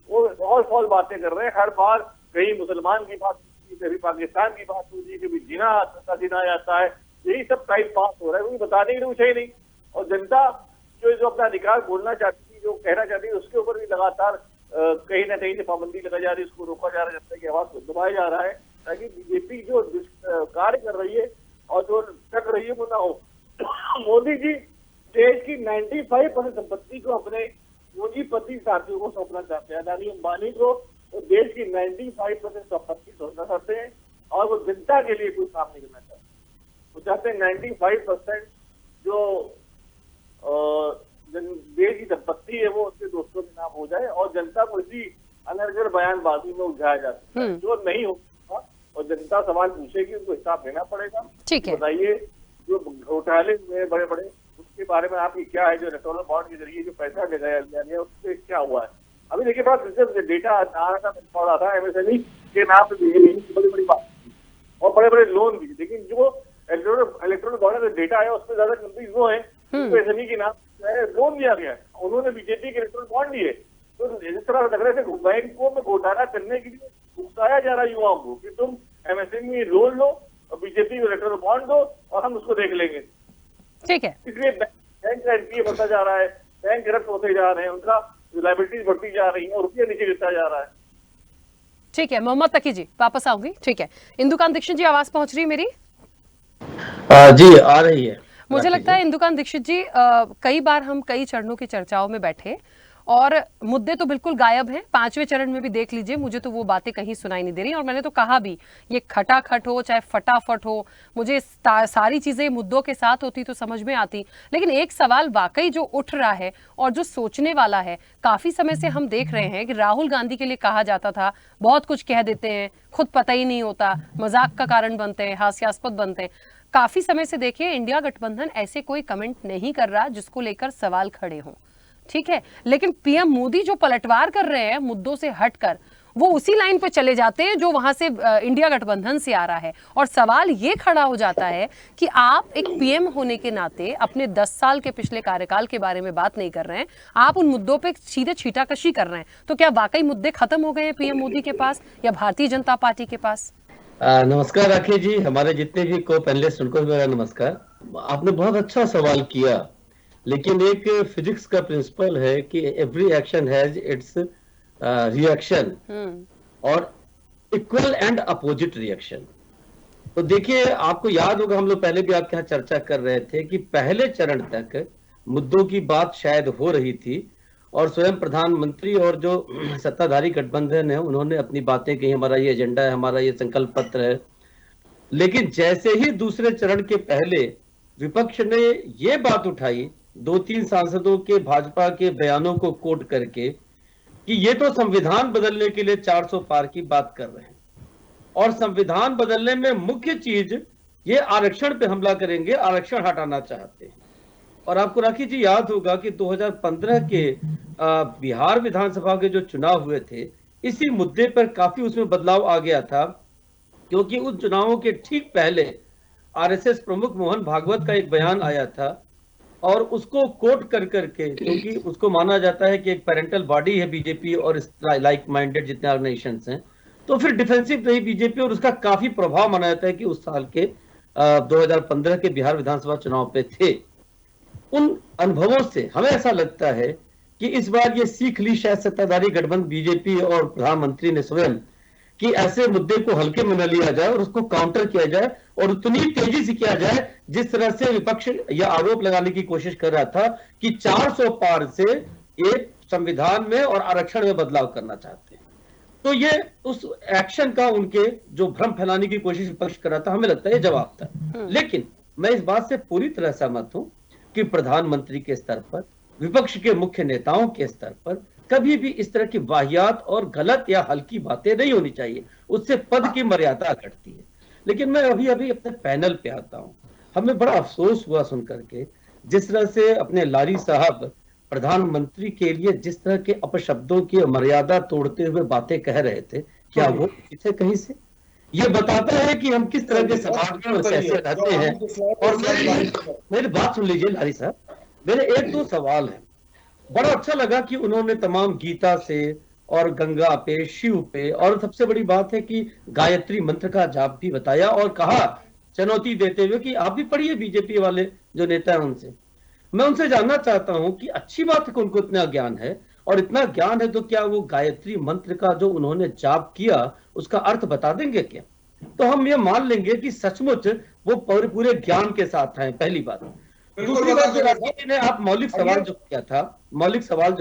वो और फॉल बातें कर रहे हैं। हर बार कहीं मुसलमान की बात होती है, कभी पाकिस्तान की बात होती है, कभी जीना जाता है। यही सब टाइप पास हो रहा है, क्योंकि बताने के लिए कुछ है ही नहीं। और जनता जो अपना अधिकार बोलना चाहती थी, जो कहना चाहती है, उसके ऊपर भी लगातार कहीं ना कहीं से पाबंदी लगाई जा रही है, उसको रोका जा रहा है, जनता की आवाज को दबाया जा रहा है, ताकि बीजेपी जो कार्य कर रही है और जो टक रही है वो ना हो। मोदी जी देश की 95% संपत्ति को अपने पूंजीपति साथियों को सौंपना चाहते हैं। अदानी अंबानी को वो देश की 95% संपत्ति सौंपना चाहते हैं और वो जनता के लिए कोई काम नहीं करना चाहते। वो चाहते हैं 95% जो देश की संपत्ति है वो उसके दोस्तों के नाम हो जाए और जनता को इसी अनर्गल बयानबाजी में उलझाया जा सकता है, जो नहीं होगा। और जनता सवाल पूछेगी, उनको हिसाब देना पड़ेगा। ठीक है, बताइए जो घोटाले हुए बड़े बड़े, उसके बारे में आपकी क्या है? जो इलेक्टोरल बॉन्ड के जरिए जो पैसा लगाया गया उससे क्या हुआ है? अभी देखिए बड़ा दिलचस्प डेटा आ रहा था, मैं पढ़ रहा था, एमएसएमई के नाम पे बड़ी बड़ी बात और बड़े बड़े लोन भी। लेकिन जो इलेक्टोरल बॉन्ड का डेटा है उसमें ज्यादा कंपनीज वो है एमएसएमई के नाम लोन दिया गया, उन्होंने बीजेपी के इलेक्टोरल बॉन्ड दिए। तो इस तरह लग रहे थे बैंकों में घोटाला करने के लिए उकसाया जा रहा है युवाओं को कि तुम एमएसएमई लोन लो और बीजेपी को इलेक्टोरल बॉन्ड दो और हम उसको देख लेंगे। ठीक है, इसलिए बैंक का एनपीए बढ़ता जा रहा है, बैंक करप्ट होते जा रहे हैं, उनका लायबिलिटीज बढ़ती जा रही है और रुपया नीचे गिरता जा रहा है। ठीक है, मोहम्मद तकी जी वापस आऊंगी। ठीक है, इंदुकांत दीक्षित जी आवाज पहुंच रही है मेरी? जी आ रही है। मुझे लगता है इंदुकांत दीक्षित जी, कई बार हम कई चरणों की चर्चाओं में बैठे और मुद्दे तो बिल्कुल गायब हैं। 5वें चरण में भी देख लीजिए, मुझे तो वो बातें कहीं सुनाई नहीं दे रही। और मैंने तो कहा भी, ये खटाखट हो चाहे फटाफट हो, मुझे सारी चीजें मुद्दों के साथ होती तो समझ में आती। लेकिन एक सवाल वाकई जो उठ रहा है और जो सोचने वाला है, काफी समय से हम देख रहे हैं कि राहुल गांधी के लिए कहा जाता था बहुत कुछ कह देते हैं, खुद पता ही नहीं होता, मजाक का कारण बनते हैं, हास्यास्पद बनते हैं। काफी समय से देखिए इंडिया गठबंधन ऐसे कोई कमेंट नहीं कर रहा जिसको लेकर सवाल खड़े हों, ठीक है। लेकिन पीएम मोदी जो पलटवार कर रहे हैं मुद्दों से हटकर, वो उसी लाइन पे चले जाते हैं जो वहां से इंडिया गठबंधन से आ रहा है। और सवाल ये खड़ा हो जाता है कि आप एक पीएम होने के नाते अपने 10 साल के पिछले कार्यकाल के बारे में बात नहीं कर रहे हैं, आप उन मुद्दों पे सीधे छींटाकशी कर रहे हैं। तो क्या वाकई मुद्दे खत्म हो गए हैं पीएम मोदी के पास या भारतीय जनता पार्टी के पास? नमस्कार राखी जी, हमारे जितने भी को पैनलिस्ट उनको भी मेरा नमस्कार। आपने बहुत अच्छा सवाल किया, लेकिन एक फिजिक्स का प्रिंसिपल है कि every action has its reaction और इक्वल एंड अपोजिट रिएक्शन। तो देखिए, आपको याद होगा हम लोग पहले भी आपके यहाँ चर्चा कर रहे थे कि पहले चरण तक मुद्दों की बात शायद हो रही थी और स्वयं प्रधानमंत्री और जो सत्ताधारी गठबंधन है उन्होंने अपनी बातें कही, हमारा ये एजेंडा है, हमारा ये संकल्प पत्र है। लेकिन जैसे ही दूसरे चरण के पहले विपक्ष ने ये बात उठाई 2-3 सांसदों के भाजपा के बयानों को कोट करके कि ये तो संविधान बदलने के लिए 400 पार की बात कर रहे हैं और संविधान बदलने में मुख्य चीज ये आरक्षण पे हमला करेंगे, आरक्षण हटाना चाहते हैं। और आपको राखी जी याद होगा कि 2015 के बिहार विधानसभा के जो चुनाव हुए थे, इसी मुद्दे पर काफी उसमें बदलाव आ गया था, क्योंकि उन चुनावों के ठीक पहले आरएसएस प्रमुख मोहन भागवत का एक बयान आया था और उसको कोट कर करके, क्योंकि उसको माना जाता है कि एक पेरेंटल बॉडी है बीजेपी और लाइक माइंडेड जितने ऑर्गेनाइजेशंस हैं, तो फिर डिफेंसिव रही बीजेपी और उसका काफी प्रभाव माना जाता है कि उस साल के 2015 के बिहार विधानसभा चुनाव पे थे। उन अनुभवों से हमें ऐसा लगता है कि इस बार ये सीख ली शायद सत्ताधारी गठबंधन बीजेपी और प्रधानमंत्री ने स्वयं कि ऐसे मुद्दे को हल्के में न लिया जाए और उसको काउंटर किया जाए और उतनी तेजी से किया जाए जिस तरह से विपक्ष यह आरोप लगाने की कोशिश कर रहा था कि 400 पार से एक संविधान में और आरक्षण में बदलाव करना चाहते हैं। तो ये उस एक्शन का उनके जो भ्रम फैलाने की कोशिश विपक्ष कर रहा था, हमें लगता है ये जवाब था। लेकिन मैं इस बात से पूरी तरह सहमत हूं कि प्रधानमंत्री के स्तर पर, विपक्ष के मुख्य नेताओं के स्तर पर कभी भी इस तरह की वाहियात और गलत या हल्की बातें नहीं होनी चाहिए, उससे पद की मर्यादा घटती है। लेकिन मैं अभी अपने पैनल पे आता हूं, हमें बड़ा अफसोस हुआ सुनकर के जिस तरह से अपने लारी साहब प्रधानमंत्री के लिए जिस तरह के अपशब्दों की मर्यादा तोड़ते हुए बातें कह रहे थे। क्या वो थे कहीं से? ये बताता है कि हम किस तरह के समाज में कैसे रहते हैं। और मेरी बात सुन लीजिए लारी साहब, मेरे 1-2 सवाल हैं। बड़ा अच्छा लगा कि उन्होंने तमाम गीता से और गंगा पे, शिव पे, और सबसे बड़ी बात है कि गायत्री मंत्र का जाप भी बताया और कहा चुनौती देते हुए कि आप भी पढ़िए बीजेपी वाले जो नेता हैं उनसे। मैं उनसे जानना चाहता हूं कि अच्छी बात है कि उनको इतना ज्ञान है, और इतना ज्ञान है तो क्या वो गायत्री मंत्र का जो उन्होंने जाप किया उसका अर्थ बता देंगे क्या? तो हम ये मान लेंगे कि सचमुच वो पूरे ज्ञान के साथ हैं। पहली बात। दूसरी बात, जो राखी ने आप मौलिक सवाल जो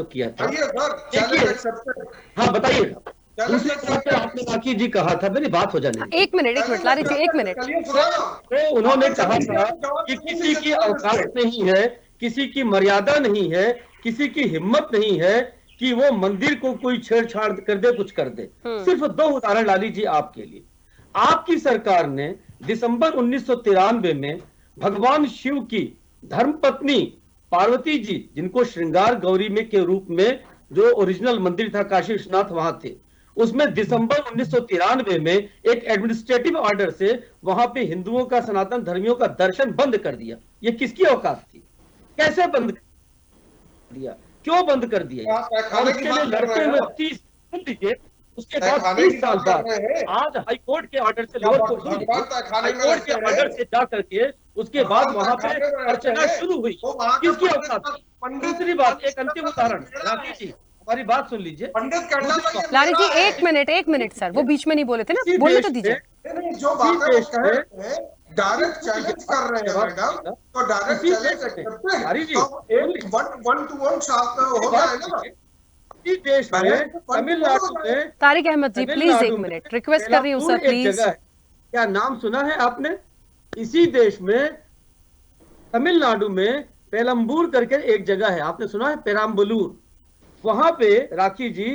किया था, हाँ बताइएगा। दूसरी बात आपने राखी जी कहा था, मेरी बात हो जाने, एक मिनट लारी जी, 1 मिनट। तो उन्होंने कहा था कि किसी की औकात नहीं है, किसी की मर्यादा नहीं है, किसी की हिम्मत नहीं है कि वो मंदिर को कोई छेड़छाड़ कर दे, कुछ कर दे। सिर्फ 2 उदाहरण लाली जी आपके लिए। आपकी सरकार ने दिसंबर 1993 में भगवान शिव की धर्मपत्नी पार्वती जी, जिनको श्रृंगार गौरी में के रूप में जो ओरिजिनल मंदिर था काशी विश्वनाथ वहां थे, उसमें दिसंबर 1993 में एक एडमिनिस्ट्रेटिव ऑर्डर से वहां पे हिंदुओं का, सनातन धर्मियों का दर्शन बंद कर दिया। ये किसकी औकात थी? कैसे बंद कर दिया? क्यों बंद कर दिया? और उसके लिए लड़ते हुए 30 उसके बाद 30 साल बाद आज हाईकोर्ट के ऑर्डर से, हाईकोर्ट के ऑर्डर से जा करके उसके बाद वहां पे अर्चना शुरू हुई। किसकी औकात थी? दूसरी बात, एक अंतिम उदाहरण, राखी जी हमारी बात सुन लीजिए। लारी जी 1 मिनट सर, वो बीच में नहीं बोले थे ना, बोलने तो दीजिए। जो बात डायरेक्ट चैलेंज कर रहे हैं मैडम, तो डायरेक्ट चैलेंज करते हैं। 1 to 1 हो जाएगा। इसी देश में तमिलनाडु में, तारिक अहमद जी प्लीज एक मिनट रिक्वेस्ट कर रही हूँ सर एक प्लीज। जगह है, क्या नाम सुना है आपने? इसी देश में तमिलनाडु में पेलम्बूर करके एक जगह है, आपने सुना है? पेराम्बलूर। वहां पे राखी जी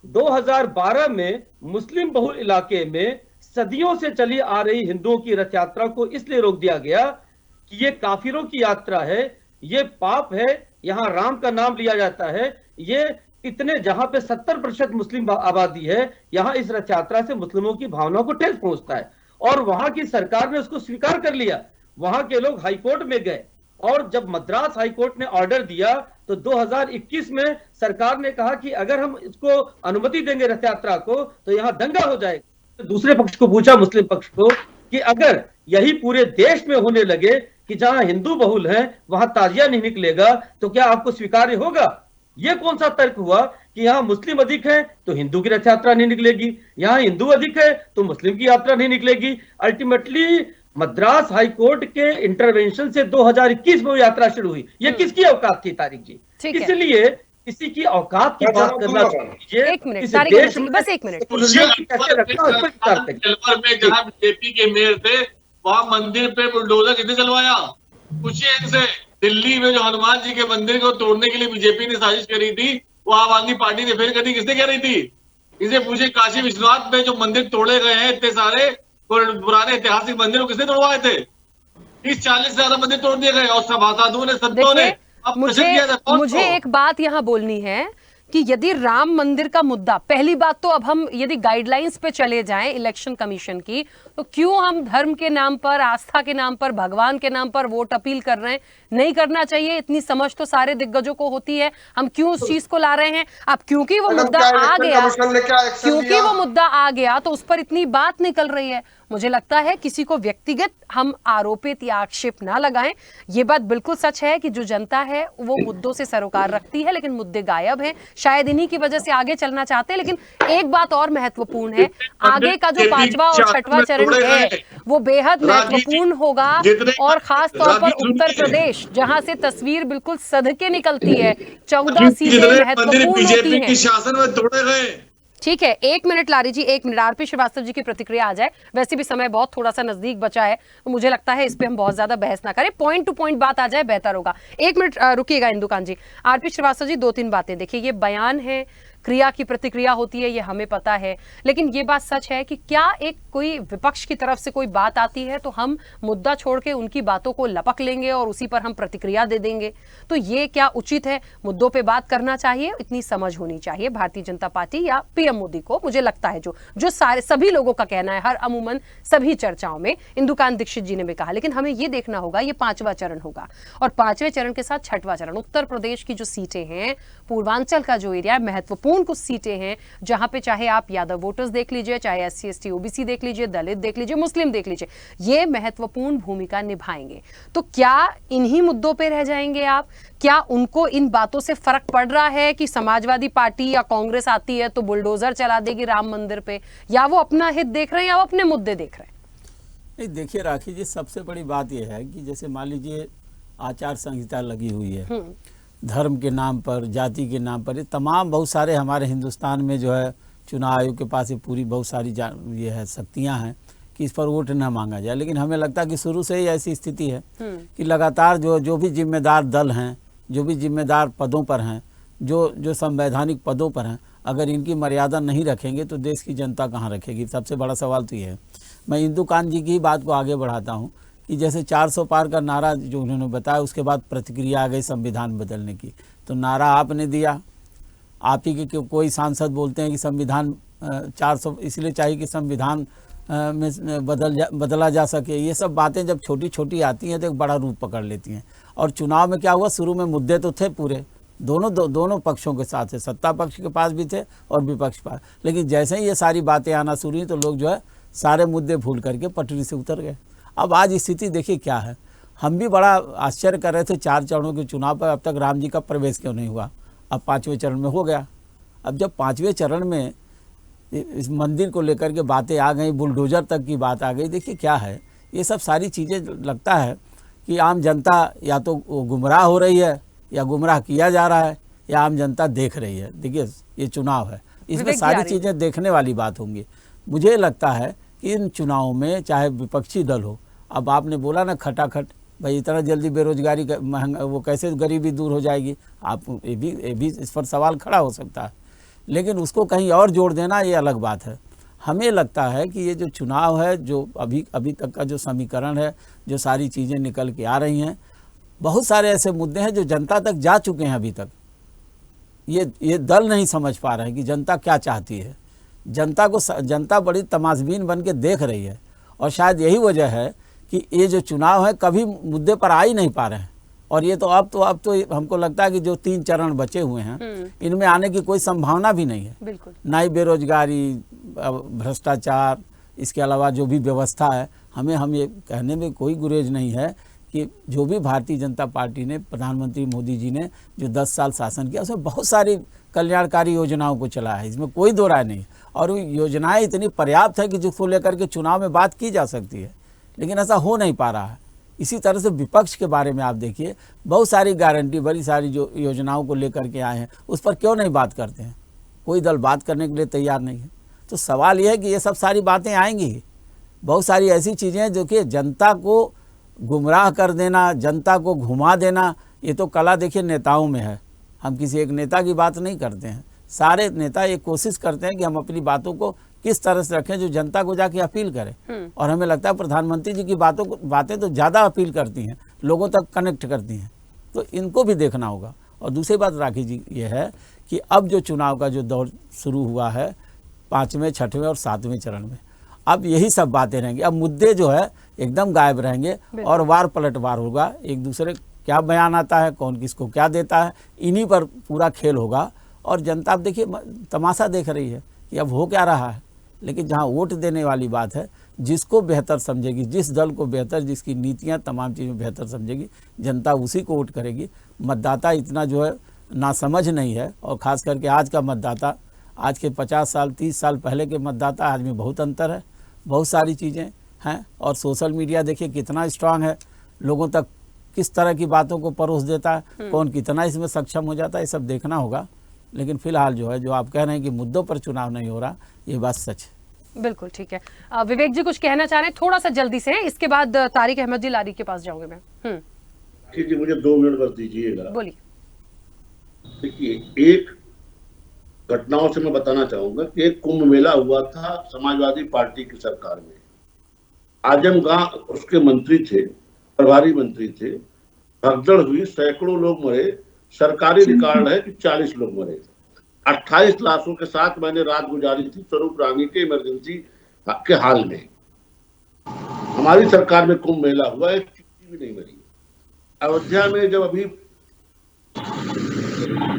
2012 में मुस्लिम बहुल इलाके में सदियों से चली आ रही हिंदुओं की रथ यात्रा को इसलिए रोक दिया गया कि ये काफिरों की यात्रा है, ये पाप है, यहाँ राम का नाम लिया जाता है, ये इतने जहां पे 70% मुस्लिम आबादी है, यहाँ इस रथ यात्रा से मुस्लिमों की भावनाओं को ठेस पहुंचता है। और वहां की सरकार ने उसको स्वीकार कर लिया। वहां के लोग हाईकोर्ट में गए और जब मद्रास हाईकोर्ट ने ऑर्डर दिया तो 2021 में सरकार ने कहा कि अगर हम इसको अनुमति देंगे रथ यात्रा को तो यहाँ दंगा हो जाएगा। दूसरे पक्ष को पूछा, मुस्लिम पक्ष को, कि अगर यही पूरे देश में होने लगे कि जहां हिंदू बहुल है वहां ताजिया नहीं निकलेगा तो क्या आपको स्वीकार्य होगा? ये कौन सा तर्क हुआ कि यहाँ मुस्लिम अधिक है तो हिंदू की रथ यात्रा नहीं निकलेगी, यहाँ हिंदू अधिक है तो मुस्लिम की यात्रा नहीं निकलेगी? अल्टीमेटली मद्रास हाईकोर्ट के इंटरवेंशन से 2021 में वो यात्रा शुरू हुई। ये किसकी औकात थी तारिक जी? इसलिए किसी की औकात की बात करना चाहिए। एक मिनट तारिक अहमद जी, बस एक मिनट। अलवर में जहाँ बीजेपी के मेयर थे वहाँ मंदिर पे बुलडोजर किसने चलवाया? पूछिए इनसे। दिल्ली में जो हनुमान जी के मंदिर को तोड़ने के लिए बीजेपी ने साजिश करी थी वो आम आदमी पार्टी ने फेल कर दी, किसने करी थी? इसे पूछे। काशी विश्वनाथ में जो मंदिर तोड़े गए हैं इतने सारे पुराने ऐतिहासिक मंदिर को किसने तोड़वाए थे? 30-40 से ज्यादा मंदिर तोड़ दिए गए और सभासदों ने, संतों ने। मुझे एक बात यहाँ बोलनी है कि यदि राम मंदिर का मुद्दा, पहली बात तो अब हम यदि गाइडलाइंस पे चले जाएं इलेक्शन कमीशन की, तो क्यों हम धर्म के नाम पर, आस्था के नाम पर, भगवान के नाम पर वोट अपील कर रहे हैं? नहीं करना चाहिए, इतनी समझ तो सारे दिग्गजों को होती है। हम क्यों उस चीज को ला रहे हैं? अब क्योंकि वो मुद्दा आ गया तो उस पर इतनी बात निकल रही है। मुझे लगता है किसी को व्यक्तिगत हम आरोपित या आक्षेप ना लगाएं। ये बात बिल्कुल सच है कि जो जनता है वो मुद्दों से सरोकार रखती है, लेकिन मुद्दे गायब हैं। शायद इन्हीं की वजह से आगे चलना चाहते हैं। लेकिन एक बात और महत्वपूर्ण है, आगे का जो 5वां और 6वां चरण है वो बेहद महत्वपूर्ण होगा। और खास तौर पर उत्तर प्रदेश, जहां से तस्वीर बिल्कुल सदके निकलती है, 14 सीटें महत्वपूर्ण होती हैं। शासन में तोड़े गए। ठीक है, एक मिनट लारी जी, एक मिनट। आरपी श्रीवास्तव जी की प्रतिक्रिया आ जाए। वैसे भी समय बहुत थोड़ा सा नजदीक बचा है तो मुझे लगता है इस पे हम बहुत ज्यादा बहस ना करें, पॉइंट टू पॉइंट बात आ जाए बेहतर होगा। एक मिनट रुकिएगा इंदुकान जी। आरपी श्रीवास्तव जी, 2-3 बातें। देखिए, ये बयान है, क्रिया की प्रतिक्रिया होती है, ये हमें पता है, लेकिन ये बात सच है कि क्या एक कोई विपक्ष की तरफ से कोई बात आती है तो हम मुद्दा छोड़ के उनकी बातों को लपक लेंगे और उसी पर हम प्रतिक्रिया दे देंगे? तो ये क्या उचित है? मुद्दों पे बात करना चाहिए, इतनी समझ होनी चाहिए भारतीय जनता पार्टी या पीएम मोदी को। मुझे लगता है जो सारे सभी लोगों का कहना है, हर अमूमन सभी चर्चाओं में, इंदुकान दीक्षित जी ने भी कहा। लेकिन हमें ये देखना होगा, ये 5वां चरण होगा और 5वें चरण के साथ 6वां चरण। उत्तर प्रदेश की जो सीटें हैं, पूर्वांचल का जो एरिया, महत्वपूर्ण कुछ सीटें हैं जहां पे चाहे आप यादव वोटर्स देख लीजिए, चाहे SC ST OBC देख लीजिए, दलित देख लीजिए, मुस्लिम देख लीजिए, ये महत्वपूर्ण भूमिका निभाएंगे। तो क्या इन्हीं मुद्दों पे रह जाएंगे आप? क्या उनको इन बातों से फर्क पड़ रहा है कि समाजवादी पार्टी या कांग्रेस आती है तो बुलडोजर चला देगी राम मंदिर पे, या वो अपना हित देख रहे हैं या वो अपने मुद्दे देख रहे हैं? नहीं, देखिए राखी जी, सबसे बड़ी बात यह है कि जैसे मान लीजिए आचार संहिता लगी हुई है, धर्म के नाम पर, जाति के नाम पर, ये तमाम बहुत सारे हमारे हिंदुस्तान में जो है चुनाव आयोग के पास ये पूरी बहुत सारी ये है शक्तियां हैं कि इस पर वोट न मांगा जाए। लेकिन हमें लगता है कि शुरू से ही ऐसी स्थिति है कि लगातार जो भी जिम्मेदार दल हैं, जो भी जिम्मेदार पदों पर हैं, जो संवैधानिक पदों पर हैं, अगर इनकी मर्यादा नहीं रखेंगे तो देश की जनता कहाँ रखेगी? सबसे बड़ा सवाल तो ये है। मैं इंदुकान जी की बात को आगे बढ़ाता हूँ कि जैसे 400 पार का नारा जो उन्होंने बताया, उसके बाद प्रतिक्रिया आ गई संविधान बदलने की। तो नारा आपने दिया, आप ही के कोई सांसद बोलते हैं कि संविधान 400 इसलिए चाहिए कि संविधान में बदला जा सके। ये सब बातें जब छोटी छोटी आती हैं तो एक बड़ा रूप पकड़ लेती हैं। और चुनाव में क्या हुआ, शुरू में मुद्दे तो थे पूरे, दोनों पक्षों के साथ है, सत्ता पक्ष के पास भी थे और विपक्ष पास। लेकिन जैसे ही ये सारी बातें आना शुरू हुई तो लोग जो है सारे मुद्दे भूल करके पटरी से उतर गए। अब आज स्थिति देखिए क्या है। हम भी बड़ा आश्चर्य कर रहे थे 4 चरणों के चुनाव पर, अब तक राम जी का प्रवेश क्यों नहीं हुआ? अब 5वें चरण में हो गया। अब जब 5वें चरण में इस मंदिर को लेकर के बातें आ गई, बुलडोजर तक की बात आ गई, देखिए क्या है ये सब सारी चीज़ें। लगता है कि आम जनता या तो गुमराह हो रही है या गुमराह किया जा रहा है, या आम जनता देख रही है। देखिए ये चुनाव है, इसमें विवेक सारी बिहारी। चीज़ें देखने वाली बात होंगी। मुझे लगता है कि इन चुनावों में चाहे विपक्षी दल हो, अब आपने बोला ना खटाखट, भाई इतना जल्दी बेरोजगारी महंगा वो कैसे गरीबी दूर हो जाएगी, आप ये भी इस पर सवाल खड़ा हो सकता है, लेकिन उसको कहीं और जोड़ देना ये अलग बात है। हमें लगता है कि ये जो चुनाव है, जो अभी तक का जो समीकरण है, जो सारी चीज़ें निकल के आ रही हैं, बहुत सारे ऐसे मुद्दे हैं जो जनता तक जा चुके हैं। अभी तक ये दल नहीं समझ पा रहे हैं कि जनता क्या चाहती है। जनता बड़ी तमाशबीन बन के देख रही है, और शायद यही वजह है कि ये जो चुनाव है कभी मुद्दे पर आ ही नहीं पा रहे हैं। और ये तो अब तो हमको लगता है कि जो 3 चरण बचे हुए हैं इनमें आने की कोई संभावना भी नहीं है। बिल्कुल। ना ही बेरोजगारी, भ्रष्टाचार, इसके अलावा जो भी व्यवस्था है, हम ये कहने में कोई गुरेज नहीं है कि जो भी भारतीय जनता पार्टी ने, प्रधानमंत्री मोदी जी ने जो 10 साल शासन किया, उसमें बहुत सारी कल्याणकारी योजनाओं को चलाया है, इसमें कोई दो राय नहीं। और वो योजनाएं इतनी पर्याप्त है कि जिसको लेकर के चुनाव में बात की जा सकती है, लेकिन ऐसा हो नहीं पा रहा है। इसी तरह से विपक्ष के बारे में आप देखिए, बहुत सारी गारंटी, बड़ी सारी जो योजनाओं को लेकर के आए हैं, उस पर क्यों नहीं बात करते हैं? कोई दल बात करने के लिए तैयार नहीं है। तो सवाल यह है कि ये सब सारी बातें आएंगी। बहुत सारी ऐसी चीज़ें हैं जो कि जनता को गुमराह कर देना, जनता को घुमा देना, ये तो कला देखिए नेताओं में है। हम किसी एक नेता की बात नहीं करते हैं, सारे नेता ये कोशिश करते हैं कि हम अपनी बातों को किस तरह से रखें जो जनता को जाके अपील करें। और हमें लगता है प्रधानमंत्री जी की बातें तो ज़्यादा अपील करती हैं, लोगों तक कनेक्ट करती हैं, तो इनको भी देखना होगा। और दूसरी बात राखी जी ये है कि अब जो चुनाव का जो दौर शुरू हुआ है 5वें, 6वें और 7वें चरण में, अब यही सब बातें रहेंगी। अब मुद्दे जो है एकदम गायब रहेंगे और वार पलटवार होगा। एक दूसरे क्या बयान आता है, कौन किसको क्या देता है, इन्हीं पर पूरा खेल होगा। और जनता अब देखिए तमाशा देख रही है कि अब हो क्या रहा है। लेकिन जहाँ वोट देने वाली बात है, जिसको बेहतर समझेगी, जिस दल को बेहतर, जिसकी नीतियाँ तमाम चीज़ें बेहतर समझेगी, जनता उसी को वोट करेगी। मतदाता इतना जो है नासमझ नहीं है, और ख़ास करके आज का मतदाता, आज के 50 साल 30 साल पहले के मतदाता आज में बहुत अंतर है। बहुत सारी चीज़ें हैं, और सोशल मीडिया देखिए कितना स्ट्रांग है, लोगों तक किस तरह की बातों को परोस देता है, कौन कितना इसमें सक्षम हो जाता है, ये सब देखना होगा। लेकिन फिलहाल जो है, जो आप कह रहे हैं कि मुद्दों पर चुनाव नहीं हो रहा, ये बात सच है। बिल्कुल ठीक है। विवेक जी कुछ कहना चाह रहे हैं, थोड़ा सा जल्दी से, इसके बाद तारिक अहमद जी लारी के पास जाऊंगे मैं। ठीक है, मुझे 2 मिनट बस दीजिएगा। बोलिए। देखिए, एक घटनाओं से मैं बताना चाहूंगा कि एक कुंभ मेला हुआ था समाजवादी पार्टी की सरकार में। आजमगढ़ उसके मंत्री थे, प्रभारी मंत्री थे। भगदड़ हुई, सैकड़ों लोग मरे। सरकारी रिकॉर्ड है कि 40 लोग मरे। 28 लाशों के साथ मैंने रात गुजारी थी स्वरूप रानी के इमरजेंसी के हाल में। हमारी सरकार में कुंभ मेला हुआ, एक चीटी भी नहीं मरी। अयोध्या में जब अभी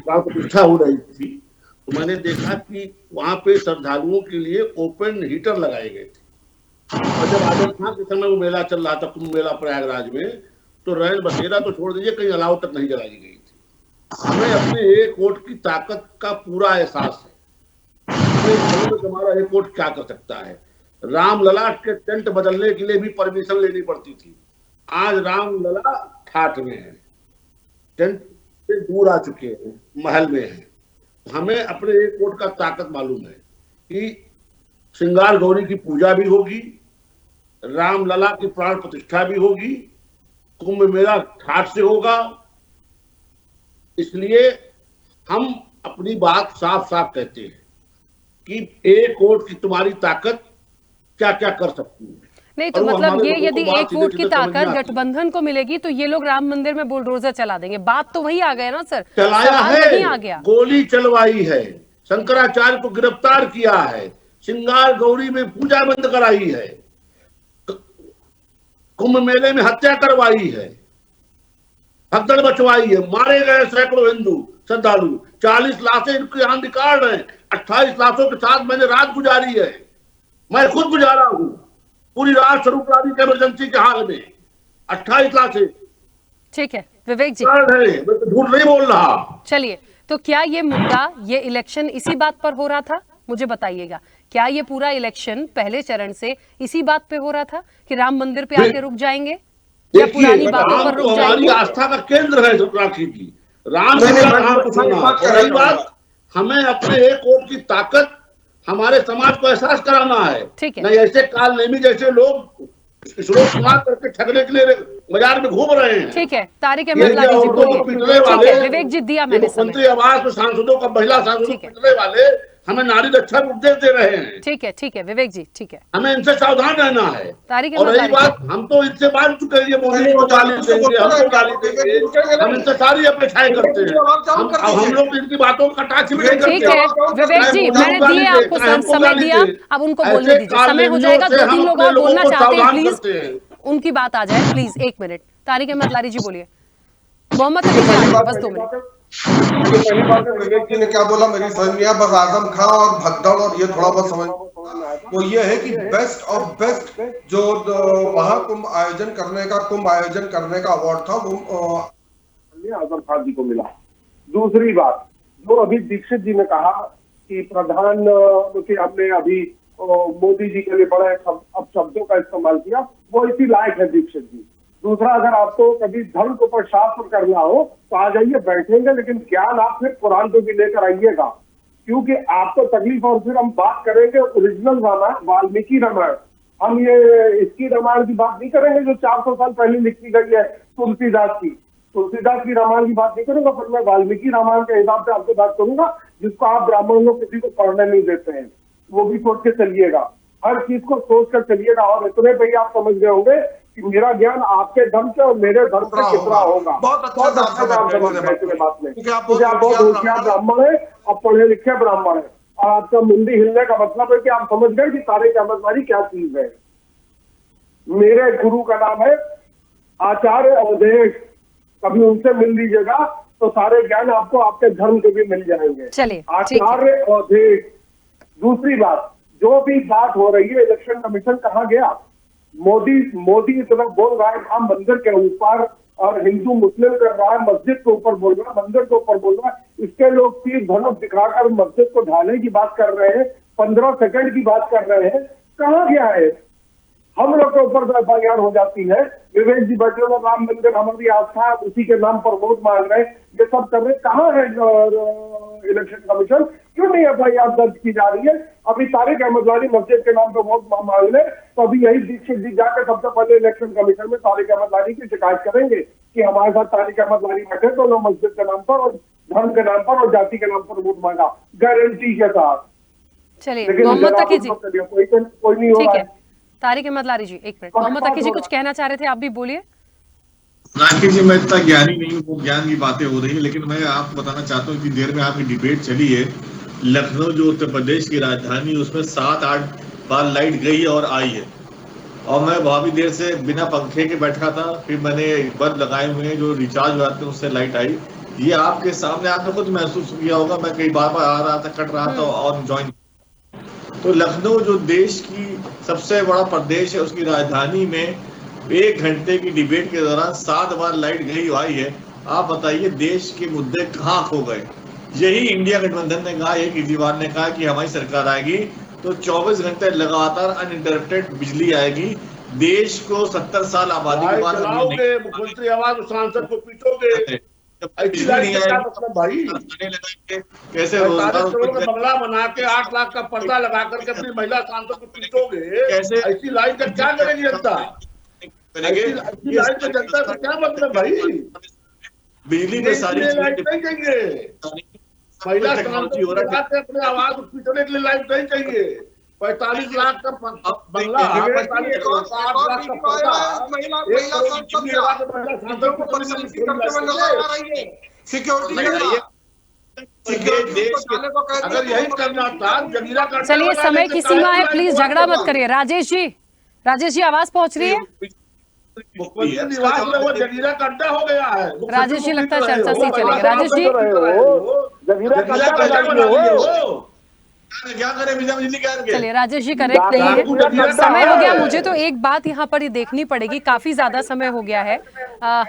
प्रतिष्ठा हो रही थी, तो मैंने देखा कि वहां पे श्रद्धालुओं के लिए ओपन हीटर लगाए गए थे। और जब आजम खान के समय वो मेला चल रहा था, कुंभ मेला प्रयागराज में, तो रैन बसेरा तो छोड़ दीजिए, कहीं अलाव तक नहीं जलाई गई थी। हमें अपने एक वोट की ताकत का पूरा एहसास है। हमारा एक वोट क्या कर सकता है। राम लला के टेंट बदलने के लिए भी परमिशन लेनी पड़ती थी। आज राम लला ठाठ में है, टेंट से दूर आ चुके हैं, महल में है। हमें अपने एक वोट का ताकत मालूम है कि श्रृंगार गौरी की पूजा भी होगी, राम लला की प्राण प्रतिष्ठा भी होगी, कुंभ मेला ठाठ से होगा। इसलिए हम अपनी बात साफ साफ कहते हैं कि एक वोट की तुम्हारी ताकत क्या क्या कर सकती है। नहीं तो मतलब ये यदि एक वोट की ताकत गठबंधन को मिलेगी तो ये लोग राम मंदिर में बुलडोजर चला देंगे। बात तो वही आ गया ना सर, चलाया है, नहीं आ गया। गोली चलवाई है, शंकराचार्य को गिरफ्तार किया है, श्रृंगार गौरी में पूजा बंद कराई है, कुंभ मेले में हत्या करवाई है, भगदड़ बचवाई है, मारे गए सैकड़ों हिंदू श्रद्धालु, 40 लाशें इनके यहाँ रिकॉर्ड है। 28 लाशों के साथ मैंने रात गुजारी है, मैं खुद गुजारा हूं पूरी रात स्वरूप रानी के इमरजेंसी के हाल में। 28 लाशें। ठीक है विवेक जी, मैं तो झूठ नहीं बोल रहा। चलिए, तो क्या ये मुद्दा, ये इलेक्शन इसी बात पर हो रहा था? मुझे बताइएगा, क्या ये पूरा इलेक्शन पहले चरण से इसी बात पे हो रहा था कि राम मंदिर पे आके रुक जाएंगे या पुरानी बातों पर रुक जाएंगे? हमारी आस्था का केंद्र है राखी जी। राम जी का नाम सुना। और रही बात, हमें अपने एक वोट की ताकत हमारे समाज को एहसास कराना है। ठीक है। नहीं ऐसे काल नेमी जैसे लोग श्लोक सुना करके ठगने के लिए बाजार में घूम रहे हैं। ठीक है, तारिक अहमद लारी जी बोलिए। ठीक है विवेक जी, दिया मैंने समय। मुख्यमंत्री आवास में सांसदों का, महिला सांसदों को पिटने वाले हमें नारी रक्षा उपदेश दे रहे हैं। ठीक है विवेक जी, ठीक है, हमें इनसे सावधान रहना है। तारिक और अहमद रही बात, हम तो इनसे मान चुके हैं, मोदी को गाली देंगे, हमको गाली देंगे, हम इनसे सारी अपेक्षाएं करते हैं। हम लोग इनकी बातों का कटाक्ष भी नहीं करते। ठीक है विवेक जी, मैंने दिए आपको समय दिया, अब उनको बोलने दीजिए, समय हो जाएगा। 2-3 लोग और बोलना चाहते हैं, प्लीज उनकी बात आ जाए, प्लीज 1 मिनट। तारिक अहमद लारी जी बोलिए। मोहम्मद तकी जी आइए, बस 2 मिनट। पहली बात है, विवेक जी ने क्या बोला मेरी समझ में आया, बस आजम खां और भगदड़ और ये थोड़ा बहुत समझ वो ये है कि बेस्ट ऑफ बेस्ट जो महाकुंभ आयोजन करने का अवार्ड था वो आजम खान जी को मिला। दूसरी बात, जो अभी दीक्षित जी ने कहा कि प्रधानमंत्री हमने अभी मोदी जी के लिए बड़ा अब शब्दों का इस्तेमाल किया, वो इसी लायक है दीक्षित जी। दूसरा, अगर आपको कभी धर्म को ऊपर शास्त्र करना हो तो आ जाइए, बैठेंगे, लेकिन ज्ञान आप फिर कुरान को भी लेकर आइएगा, क्योंकि आपको तकलीफ। और फिर हम बात करेंगे ओरिजिनल रामायण, वाल्मीकि रामायण। हम ये इसकी रामायण की बात नहीं करेंगे जो 400 साल पहले लिखी गई है तुलसीदास की रामायण की बात नहीं करूंगा, पर मैं वाल्मीकि रामायण के हिसाब से आपसे बात करूंगा, जिसको आप ब्राह्मण लोग किसी को पढ़ने नहीं देते हैं। वो भी सोच के चलिएगा, हर चीज को सोच कर चलिएगा। और इतने पे ही आप समझ गए होंगे कि मेरा ज्ञान आपके धर्म से और मेरे धर्म से कितना होगा। बहुत अच्छा आप समझ गए इतने बात में, क्योंकि आप बहुत होशियार ब्राह्मण है, आप पढ़े लिखे ब्राह्मण है, और आपका मुंडी हिलने का मतलब है कि आप समझ गए कि तारिक अहमद लारी क्या चीज है। मेरे गुरु का नाम है आचार्य अवधेश, कभी उनसे मिल लीजिएगा तो सारे ज्ञान आपको आपके धर्म के भी मिल जाएंगे। चलिए, आचार्य अवधेश। दूसरी बात, जो भी बात हो रही है, इलेक्शन कमीशन कहाँ गया? मोदी इतना बोल रहा है राम मंदिर के ऊपर, और हिंदू मुस्लिम कर रहा है, मस्जिद के ऊपर बोल रहा है, मंदिर के ऊपर बोल रहा है। इसके लोग तीर धनुष दिखाकर मस्जिद को ढालने की बात कर रहे हैं, 15 सेकंड की बात कर रहे हैं। कहाँ गया है? हम लोग के ऊपर बयान हो जाती है। विवेक जी बैठे हुए, राम मंदिर हमारी आस्था है, उसी के नाम पर वोट मांग रहे हैं, ये सब कर रहे हैं। कहाँ है इलेक्शन कमीशन? क्यों नहीं FIR दर्ज की जा रही है? अभी तारिक अहमद लारी मस्जिद के नाम पर वोट मांग ले, तो अभी यही दीक्षित जी जाकर सबसे पहले इलेक्शन कमीशन में तारिक अहमद लारी की शिकायत करेंगे कि हमारे साथ तारिक अहमद लारी बैठे, तो लोग मस्जिद के नाम पर और धर्म के नाम पर और जाति के नाम पर वोट मांगा, गारंटी के साथ। चलिए मोहम्मद तकी जी, कोई नहीं हो रहा है। तारिक अहमद लारी जी 1 मिनट। मोहम्मद तकी जी कुछ कहना चाह रहे थे, आप भी बोलिए। राकेश जी, मैं इतना ज्ञानी नहीं हूँ, वो ज्ञान की बातें हो रही है, लेकिन मैं आपको बताना चाहता हूँ कि देर में आपकी डिबेट चली है। लखनऊ जो उत्तर प्रदेश की राजधानी, उसमें 7-8 बार लाइट गई है और आई है, और मैं बहुत देर से बिना पंखे के बैठा था, फिर मैंने बल्ब लगाए हुए हैं जो रिचार्ज हो जाते हैं, उससे लाइट आई। ये आपके सामने आपने खुद महसूस किया होगा, मैं कई बार आ रहा था, कट रहा था और ज्वाइन। तो लखनऊ जो देश की सबसे बड़ा प्रदेश है, उसकी राजधानी में 1 घंटे की डिबेट के दौरान 7 बार लाइट गई आई है। आप बताइए देश के मुद्दे कहाँ खो गए? यही इंडिया गठबंधन ने कहा, एक केजरीवाल ने कहा कि हमारी सरकार आएगी तो 24 घंटे लगातार अनइंटरप्टेड बिजली आएगी। देश को 70 साल आबादी के बाद मुख्यमंत्री आवास सांसद को पीटोगे, भाई कैसे बंगला बना के 8 लाख का पर्दा लगा करके अपनी महिला सांसद को पीटोगे? कैसे ऐसी लाइट का क्या करेगी जनता? ऐसी लाइट का जनता का क्या मतलब भाई? बिजली में सारी लाइट नहीं चाहिए, महिला सांसद अपने आवाज पीटने के लिए लाइट नहीं चाहिए। 45 लाख का बंगला, 45 लाख का 8 लाख का पर्दा, अगर यही करना था जगीरा करना। चलिए समय की सीमा है, प्लीज झगड़ा मत करिए। राजेश जी आवाज पहुंच रही है? मुख्यमंत्री निवास में वो जगीरा करना हो गया है। राजेश जी लगता है चर्चा से चलेगी। राजेश जी क्या करें, बिजली चलिए राजेश जी करेक्ट नहीं है, समय हो गया। मुझे तो एक बात यहाँ पर ही देखनी पड़ेगी, काफी ज्यादा समय हो गया है।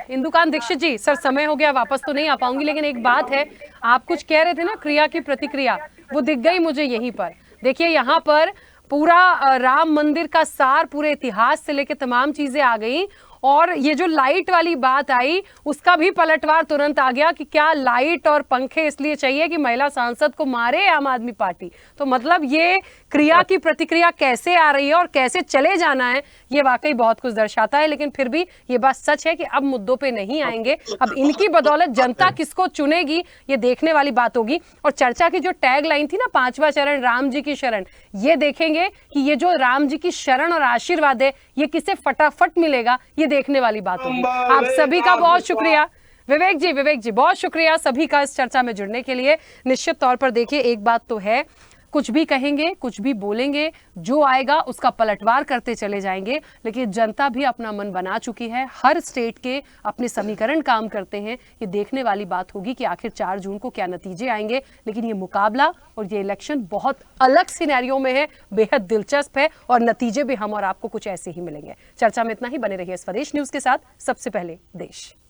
इंदुकांत दीक्षित जी, सर समय हो गया, वापस तो नहीं आ पाऊंगी, लेकिन एक बात है, आप कुछ कह रहे थे ना, क्रिया की प्रतिक्रिया, वो दिख गई मुझे यहीं पर। देखिए यहाँ पर पूरा राम मंदिर का सार, पूरे इतिहास से लेकर तमाम चीजें आ गई, और ये जो लाइट वाली बात आई उसका भी पलटवार तुरंत आ गया कि क्या लाइट और पंखे इसलिए चाहिए कि महिला सांसद को मारे आम आदमी पार्टी। तो मतलब ये क्रिया की प्रतिक्रिया कैसे आ रही है और कैसे चले जाना है, ये वाकई बहुत कुछ दर्शाता है। लेकिन फिर भी ये बात सच है कि अब मुद्दों पे नहीं आएंगे, अब इनकी बदौलत जनता किसको चुनेगी ये देखने वाली बात होगी। और चर्चा की जो टैग लाइन थी ना, 5वां चरण राम जी की शरण, ये देखेंगे कि ये जो राम जी की शरण और आशीर्वाद है ये किसे फटाफट मिलेगा, ये देखने वाली बात होगी। आप सभी का बहुत शुक्रिया विवेक जी बहुत शुक्रिया सभी का इस चर्चा में जुड़ने के लिए। निश्चित तौर पर देखिए, एक बात तो है, कुछ भी कहेंगे, कुछ भी बोलेंगे, जो आएगा उसका पलटवार करते चले जाएंगे, लेकिन जनता भी अपना मन बना चुकी है। हर स्टेट के अपने समीकरण काम करते हैं। ये देखने वाली बात होगी कि आखिर 4 जून को क्या नतीजे आएंगे। लेकिन ये मुकाबला और ये इलेक्शन बहुत अलग सिनेरियो में है, बेहद दिलचस्प है और नतीजे भी हम और आपको कुछ ऐसे ही मिलेंगे। चर्चा में इतना ही। बने रहिए स्वदेश न्यूज के साथ। सबसे पहले देश।